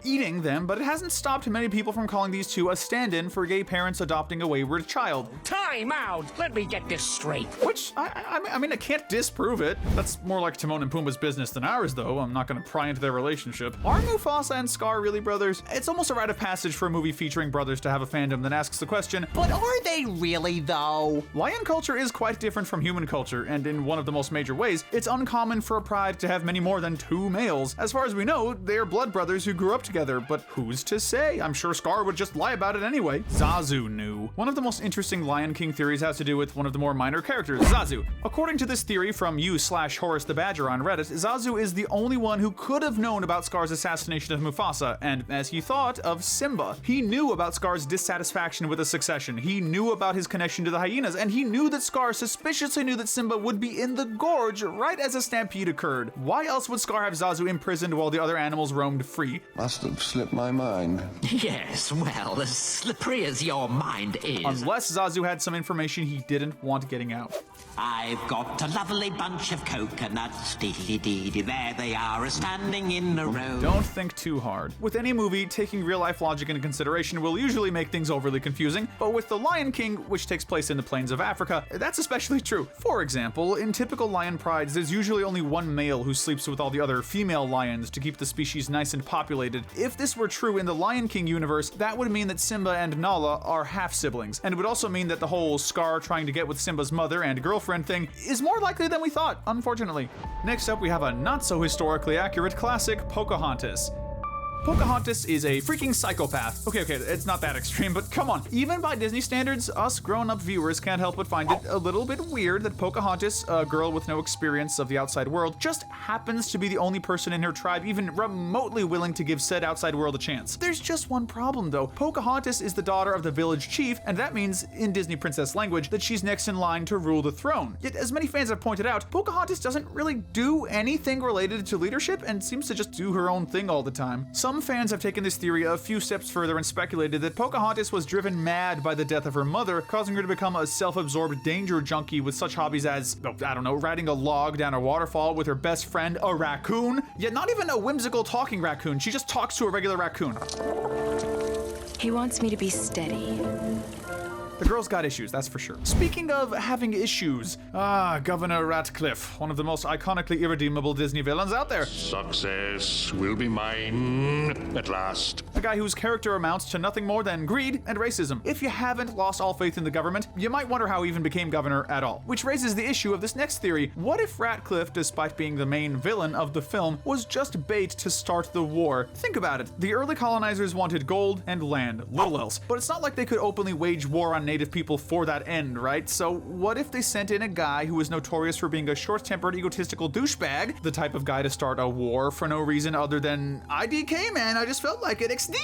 eating them, but it hasn't stopped many people from calling these two a stand-in for gay parents adopting a wayward child. Time out! Let me get this straight. Which, I mean, I can't disprove it. That's more like Timon and Pumbaa's business than ours, though. I'm not gonna pry into their relationship. Are Mufasa and Scar really brothers? It's almost a rite of passage for a movie featuring brothers to have a fandom that asks the question, but are they really, though? Lion culture is quite different from human culture, and in one of the most major ways, it's uncommon for a pride to have many more than two males. As far as we know, they're blood brothers who grew up together, but who's to say? I'm sure Scar would just lie about it anyway. Zazu knew. One of the most interesting Lion King theories has to do with one of the more minor characters, Zazu. According to this theory from u/Horace the Badger on Reddit, Zazu is the only one who could have known about Scar's assassination of Mufasa, and as he thought of Simba. He knew about Scar's dissatisfaction with the succession, he knew about his connection to the hyenas, and he knew that Scar suspiciously knew that Simba would be in the gorge right as a stampede occurred. Why else would Scar have Zazu imprisoned while the other animals roamed free? Must have slipped my mind. Yes, well, as slippery as your mind is. Unless Zazu had some information he didn't want getting out. I've got a lovely bunch of coconuts, dee-dee-dee-dee, there they are, standing in a row. Don't think too hard. With any movie, taking real-life logic into consideration will usually make things overly confusing, but with The Lion King, which takes place in the plains of Africa, that's especially true. For example, in typical lion prides, there's usually only one male who sleeps with all the other female lions to keep the species nice and populated. If this were true in the Lion King universe, that would mean that Simba and Nala are half-siblings, and it would also mean that the whole Scar trying to get with Simba's mother and girlfriend thing is more likely than we thought, unfortunately. Next up, we have a not-so-historically accurate classic, Pocahontas. Pocahontas is a freaking psychopath. Okay, it's not that extreme, but come on. Even by Disney standards, us grown-up viewers can't help but find it a little bit weird that Pocahontas, a girl with no experience of the outside world, just happens to be the only person in her tribe even remotely willing to give said outside world a chance. There's just one problem though. Pocahontas is the daughter of the village chief, and that means, in Disney princess language, that she's next in line to rule the throne. Yet, as many fans have pointed out, Pocahontas doesn't really do anything related to leadership and seems to just do her own thing all the time. Some fans have taken this theory a few steps further and speculated that Pocahontas was driven mad by the death of her mother, causing her to become a self-absorbed danger junkie with such hobbies as, riding a log down a waterfall with her best friend, a raccoon. Yet not even a whimsical talking raccoon, she just talks to a regular raccoon. He wants me to be steady. The girl's got issues, that's for sure. Speaking of having issues, Governor Ratcliffe, one of the most iconically irredeemable Disney villains out there. Success will be mine at last. A guy whose character amounts to nothing more than greed and racism. If you haven't lost all faith in the government, you might wonder how he even became governor at all. Which raises the issue of this next theory. What if Ratcliffe, despite being the main villain of the film, was just bait to start the war? Think about it. The early colonizers wanted gold and land, little else. But it's not like they could openly wage war on native people for that end, right? So what if they sent in a guy who was notorious for being a short-tempered, egotistical douchebag, the type of guy to start a war for no reason other than, IDK, man, I just felt like it, XD?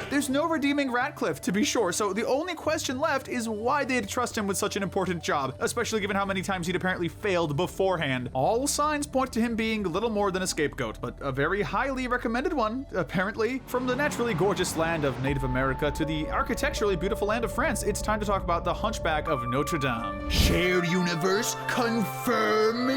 There's no redeeming Ratcliffe, to be sure, so the only question left is why they'd trust him with such an important job, especially given how many times he'd apparently failed beforehand. All signs point to him being little more than a scapegoat, but a very highly recommended one, apparently. From the naturally gorgeous land of Native America to the architecturally beautiful land of France, it's time to talk about the Hunchback of Notre Dame. Shared universe confirmed?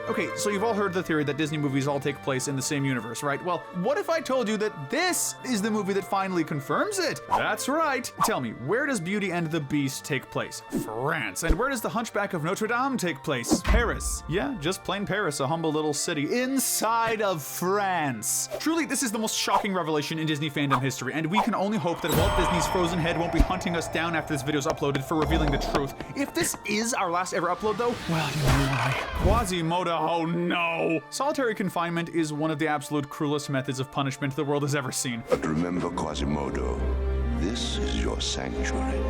Okay, so you've all heard the theory that Disney movies all take place in the same universe, right? Well, what if I told you that this is the movie that finally confirms it? That's right. Tell me, where does Beauty and the Beast take place? France. And where does the Hunchback of Notre Dame take place? Paris. Yeah, just plain Paris, a humble little city inside of France. Truly, this is the most shocking revelation in Disney fandom history, and we can only hope that Walt Disney's frozen head won't be hunting us down after this video's uploaded for revealing the truth. If this is our last ever upload though, well, you know why. Quasimodo, oh no! Solitary confinement is one of the absolute cruelest methods of punishment the world has ever seen. But remember, Quasimodo, this is your sanctuary.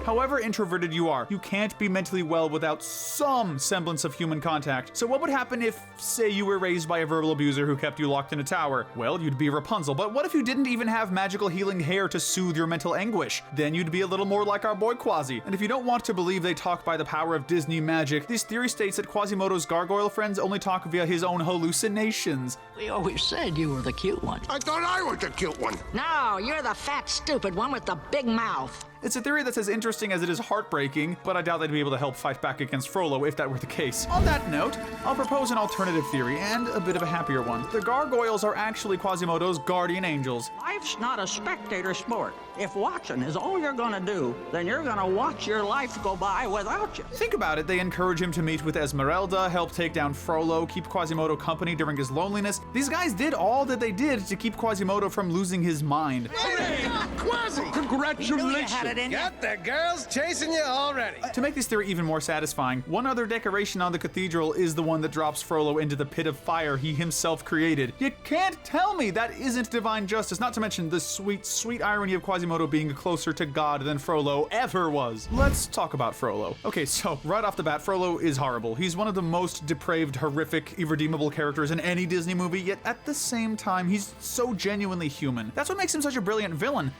However introverted you are, you can't be mentally well without some semblance of human contact. So what would happen if, say, you were raised by a verbal abuser who kept you locked in a tower? Well, you'd be Rapunzel, but what if you didn't even have magical healing hair to soothe your mental anguish? Then you'd be a little more like our boy Quasi. And if you don't want to believe they talk by the power of Disney magic, this theory states that Quasimodo's gargoyle friends only talk via his own hallucinations. We always said you were the cute one. I thought I was the cute one. No, you're the fat, stupid one with the big mouth. It's a theory that's as interesting as it is heartbreaking, but I doubt they'd be able to help fight back against Frollo if that were the case. On that note, I'll propose an alternative theory, and a bit of a happier one. The gargoyles are actually Quasimodo's guardian angels. Life's not a spectator sport. If watching is all you're gonna do, then you're gonna watch your life go by without you. Think about it. They encourage him to meet with Esmeralda, help take down Frollo, keep Quasimodo company during his loneliness. These guys did all that they did to keep Quasimodo from losing his mind. Hey, Quasi! Congratulations! Yep, the girl's chasing you already. To make this theory even more satisfying, one other decoration on the cathedral is the one that drops Frollo into the pit of fire he himself created. You can't tell me that isn't divine justice, not to mention the sweet, sweet irony of Quasimodo Quasimodo being closer to God than Frollo ever was. Let's talk about Frollo. Okay, so right off the bat, Frollo is horrible. He's one of the most depraved, horrific, irredeemable characters in any Disney movie, yet at the same time, he's so genuinely human. That's what makes him such a brilliant villain.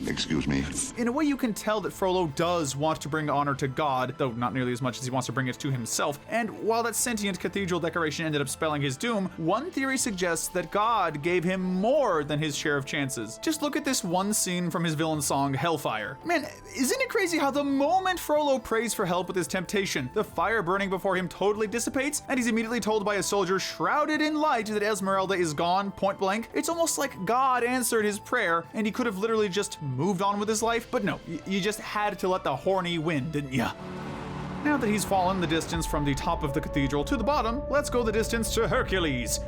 Excuse me. In a way, you can tell that Frollo does want to bring honor to God, though not nearly as much as he wants to bring it to himself. And while that sentient cathedral decoration ended up spelling his doom, one theory suggests that God gave him more than his share of chances. Just look at this one scene from his villain song, Hellfire. Man, isn't it crazy how the moment Frollo prays for help with his temptation, the fire burning before him totally dissipates, and he's immediately told by a soldier shrouded in light that Esmeralda is gone, point blank? It's almost like God answered his prayer, and he could have literally just moved on with his life, but no, you just had to let the horny win, didn't ya? Now that he's fallen the distance from the top of the cathedral to the bottom, let's go the distance to Hercules.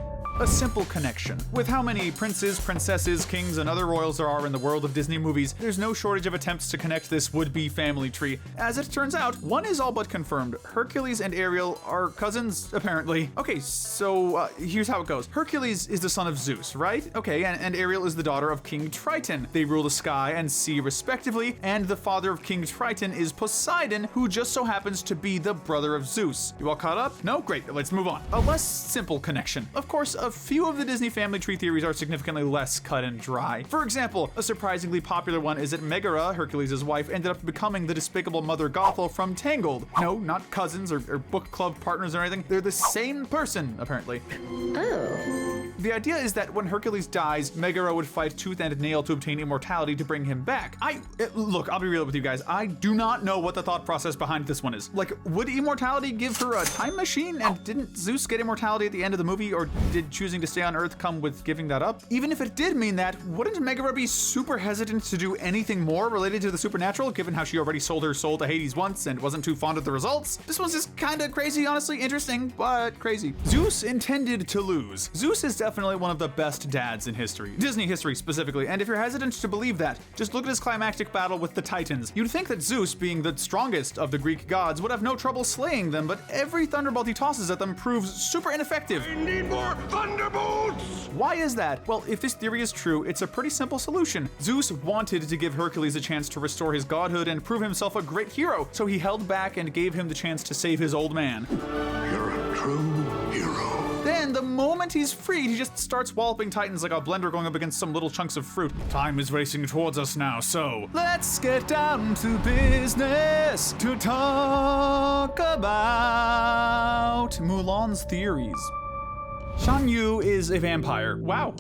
A simple connection. With how many princes, princesses, kings, and other royals there are in the world of Disney movies, there's no shortage of attempts to connect this would-be family tree. As it turns out, one is all but confirmed. Hercules and Ariel are cousins, apparently. Okay, so here's how it goes. Hercules is the son of Zeus, right? Okay, and Ariel is the daughter of King Triton. They rule the sky and sea respectively, and the father of King Triton is Poseidon, who just so happens to be the brother of Zeus. You all caught up? No? Great, let's move on. A less simple connection. Of course, a few of the Disney family tree theories are significantly less cut and dry. For example, a surprisingly popular one is that Megara, Hercules' wife, ended up becoming the despicable mother Gothel from Tangled. No, not cousins or book club partners or anything. They're the same person, apparently. Oh. The idea is that when Hercules dies, Megara would fight tooth and nail to obtain immortality to bring him back. Look, I'll be real with you guys. I do not know what the thought process behind this one is. Like, would immortality give her a time machine? And didn't Zeus get immortality at the end of the movie? Or did choosing to stay on Earth come with giving that up? Even if it did mean that, wouldn't Megara be super hesitant to do anything more related to the supernatural, given how she already sold her soul to Hades once and wasn't too fond of the results? This one's just kinda crazy, honestly. Interesting, but crazy. Zeus intended to lose. Zeus is definitely one of the best dads in history. Disney history specifically, and if you're hesitant to believe that, just look at his climactic battle with the Titans. You'd think that Zeus, being the strongest of the Greek gods, would have no trouble slaying them, but every thunderbolt he tosses at them proves super ineffective. I need more thunderbolts! Why is that? Well, if this theory is true, it's a pretty simple solution. Zeus wanted to give Hercules a chance to restore his godhood and prove himself a great hero, so he held back and gave him the chance to save his old man. You're a true hero. Then, the moment he's freed, he just starts walloping Titans like a blender going up against some little chunks of fruit. Time is racing towards us now, so let's get down to business to talk about Mulan's theories. Shan Yu is a vampire. Wow.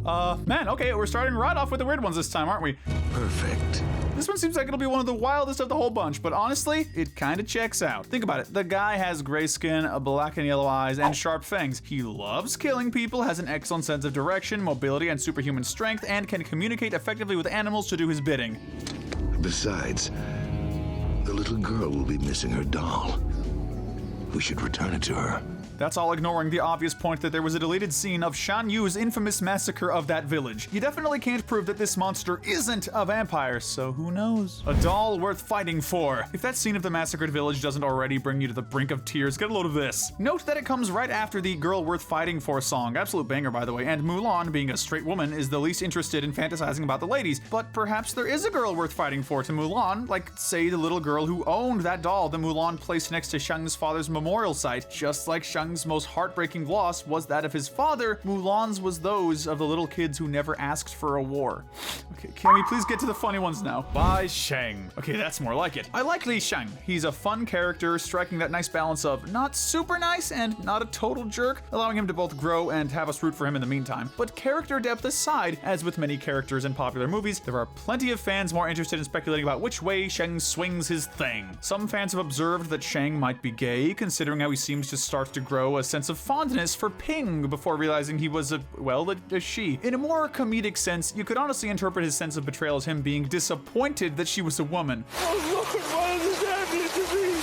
Man, okay, we're starting right off with the weird ones this time, aren't we? Perfect. This one seems like it'll be one of the wildest of the whole bunch, but honestly, it kinda checks out. Think about it. The guy has gray skin, black and yellow eyes, and sharp fangs. He loves killing people, has an excellent sense of direction, mobility, and superhuman strength, and can communicate effectively with animals to do his bidding. Besides, the little girl will be missing her doll. We should return it to her. That's all ignoring the obvious point that there was a deleted scene of Shan Yu's infamous massacre of that village. You definitely can't prove that this monster isn't a vampire, so who knows? A doll worth fighting for. If that scene of the massacred village doesn't already bring you to the brink of tears, get a load of this. Note that it comes right after the Girl Worth Fighting For song, absolute banger by the way, and Mulan, being a straight woman, is the least interested in fantasizing about the ladies, but perhaps there is a girl worth fighting for to Mulan, like say the little girl who owned that doll that Mulan placed next to Shang's father's memorial site. Just like Shang's most heartbreaking loss was that of his father, Mulan's was those of the little kids who never asked for a war. Okay, can we please get to the funny ones now? By Shang. Okay, that's more like it. I like Li Shang. He's a fun character, striking that nice balance of not super nice and not a total jerk, allowing him to both grow and have us root for him in the meantime. But character depth aside, as with many characters in popular movies, there are plenty of fans more interested in speculating about which way Shang swings his thing. Some fans have observed that Shang might be gay, considering how he seems to start to grow a sense of fondness for Ping before realizing he was a she. In a more comedic sense, you could honestly interpret his sense of betrayal as him being disappointed that she was a woman. Oh, look at what is happening to me!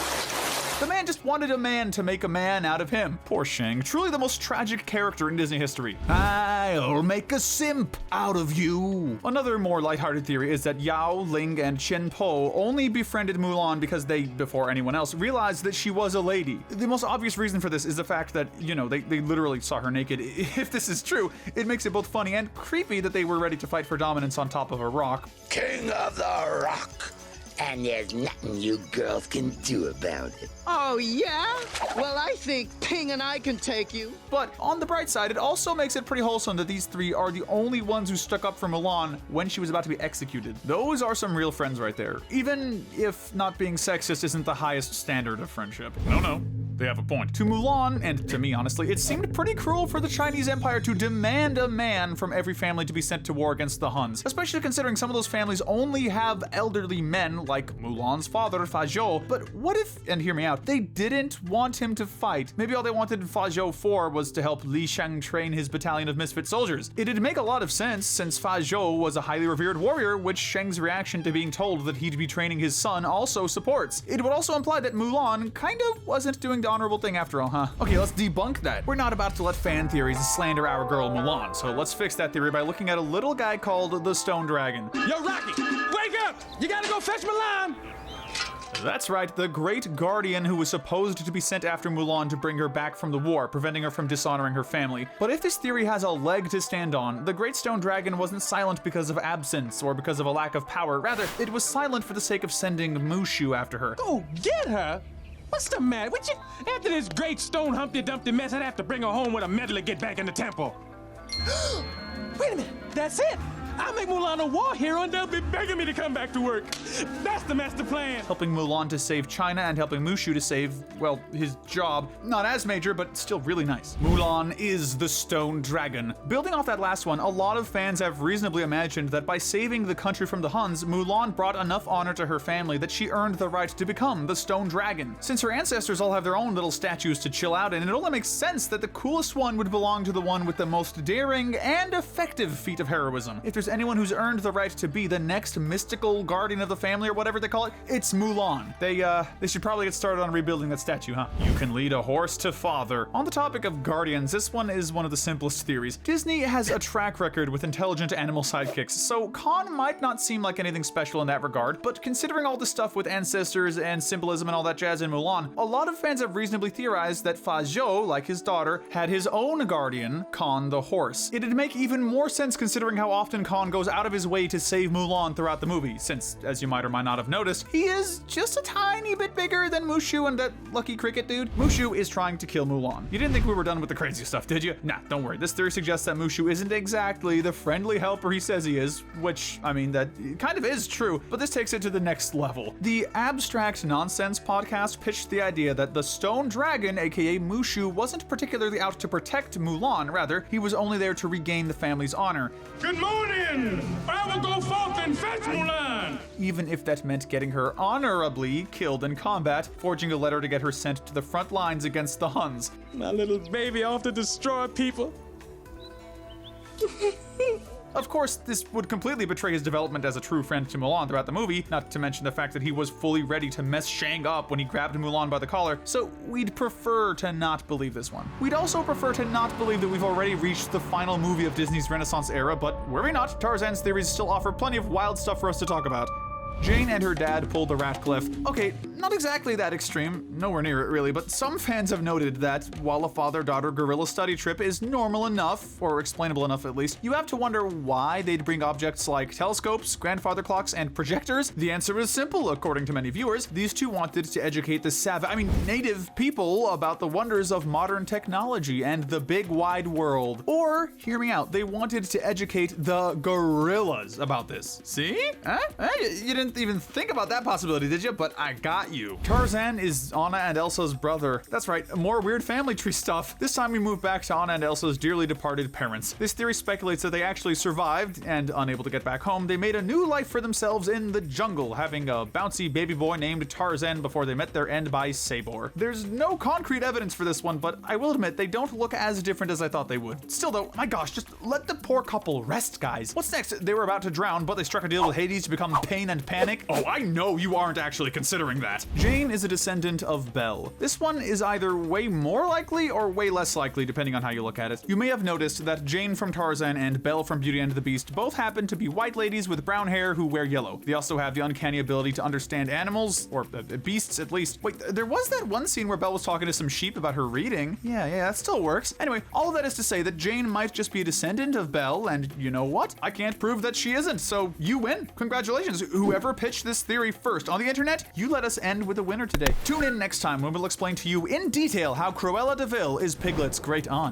The man just wanted a man to make a man out of him. Poor Shang, truly the most tragic character in Disney history. I'll make a simp out of you. Another more lighthearted theory is that Yao, Ling, and Chen Po only befriended Mulan because they, before anyone else, realized that she was a lady. The most obvious reason for this is the fact that, you know, they literally saw her naked. If this is true, it makes it both funny and creepy that they were ready to fight for dominance on top of a rock. King of the Rock. And there's nothing you girls can do about it. Oh, yeah? Well, I think Ping and I can take you. But on the bright side, it also makes it pretty wholesome that these three are the only ones who stuck up for Mulan when she was about to be executed. Those are some real friends right there. Even if not being sexist isn't the highest standard of friendship. No. They have a point. To Mulan, and to me honestly, it seemed pretty cruel for the Chinese Empire to demand a man from every family to be sent to war against the Huns, especially considering some of those families only have elderly men like Mulan's father, Fa Zhou. But what if, and hear me out, they didn't want him to fight? Maybe all they wanted Fa Zhou for was to help Li Shang train his battalion of misfit soldiers. It'd make a lot of sense since Fa Zhou was a highly revered warrior, which Shang's reaction to being told that he'd be training his son also supports. It would also imply that Mulan kind of wasn't doing the honorable thing after all, huh? Okay, let's debunk that. We're not about to let fan theories slander our girl Mulan, so let's fix that theory by looking at a little guy called the Stone Dragon. Yo, Rocky, wake up! You gotta go fetch Mulan! That's right, the Great Guardian who was supposed to be sent after Mulan to bring her back from the war, preventing her from dishonoring her family. But if this theory has a leg to stand on, the Great Stone Dragon wasn't silent because of absence or because of a lack of power. Rather, it was silent for the sake of sending Mushu after her. Go get her? What's the matter with you? After this great stone Humpty Dumpty mess, I'd have to bring her home with a medal to get back in the temple. Wait a minute, that's it! I'll make Mulan a war hero and they'll be begging me to come back to work. That's the master plan. Helping Mulan to save China and helping Mushu to save, well, his job. Not as major, but still really nice. Mulan is the Stone Dragon. Building off that last one, a lot of fans have reasonably imagined that by saving the country from the Huns, Mulan brought enough honor to her family that she earned the right to become the Stone Dragon. Since her ancestors all have their own little statues to chill out in, it only makes sense that the coolest one would belong to the one with the most daring and effective feat of heroism. If there's anyone who's earned the right to be the next mystical guardian of the family or whatever they call it, it's Mulan. They should probably get started on rebuilding that statue, huh? You can lead a horse to father. On the topic of guardians, this one is one of the simplest theories. Disney has a track record with intelligent animal sidekicks, so Khan might not seem like anything special in that regard, but considering all the stuff with ancestors and symbolism and all that jazz in Mulan, a lot of fans have reasonably theorized that Fa Zhou, like his daughter, had his own guardian, Khan the horse. It'd make even more sense considering how often Khan goes out of his way to save Mulan throughout the movie, since, as you might or might not have noticed, he is just a tiny bit bigger than Mushu and that lucky cricket dude. Mushu is trying to kill Mulan. You didn't think we were done with the crazy stuff, did you? Nah, don't worry. This theory suggests that Mushu isn't exactly the friendly helper he says he is, which, I mean, that kind of is true, but this takes it to the next level. The Abstract Nonsense podcast pitched the idea that the Stone Dragon, aka Mushu, wasn't particularly out to protect Mulan, rather, he was only there to regain the family's honor. Good morning! I will go forth and fetch Mulan! Even if that meant getting her honorably killed in combat, forging a letter to get her sent to the front lines against the Huns. My little baby off to destroy people. Of course, this would completely betray his development as a true friend to Mulan throughout the movie, not to mention the fact that he was fully ready to mess Shang up when he grabbed Mulan by the collar, so we'd prefer to not believe this one. We'd also prefer to not believe that we've already reached the final movie of Disney's Renaissance era, but were we not, Tarzan's theories still offer plenty of wild stuff for us to talk about. Jane and her dad pulled the Ratcliffe. Okay, not exactly that extreme, nowhere near it really, but some fans have noted that while a father-daughter gorilla study trip is normal enough, or explainable enough at least, you have to wonder why they'd bring objects like telescopes, grandfather clocks, and projectors. The answer is simple, according to many viewers. These two wanted to educate the native people about the wonders of modern technology and the big wide world. Or, hear me out, they wanted to educate the gorillas about this. See? You didn't even think about that possibility, did you? But I got you. Tarzan is Anna and Elsa's brother. That's right, more weird family tree stuff. This time we move back to Anna and Elsa's dearly departed parents. This theory speculates that they actually survived, and unable to get back home, they made a new life for themselves in the jungle, having a bouncy baby boy named Tarzan before they met their end by Sabor. There's no concrete evidence for this one, but I will admit they don't look as different as I thought they would. Still though, my gosh, just let the poor couple rest, guys. What's next? They were about to drown, but they struck a deal with Hades to become pain and panic. Oh, I know you aren't actually considering that. that. Jane is a descendant of Belle. This one is either way more likely or way less likely, depending on how you look at it. You may have noticed that Jane from Tarzan and Belle from Beauty and the Beast both happen to be white ladies with brown hair who wear yellow. They also have the uncanny ability to understand animals, or beasts at least. Wait, there was that one scene where Belle was talking to some sheep about her reading. Yeah, that still works. Anyway, all of that is to say that Jane might just be a descendant of Belle, and you know what? I can't prove that she isn't, so you win. Congratulations. Whoever pitched this theory first on the internet, you let us end with a winner today. Tune in next time when we'll explain to you in detail how Cruella de Vil is Piglet's great aunt.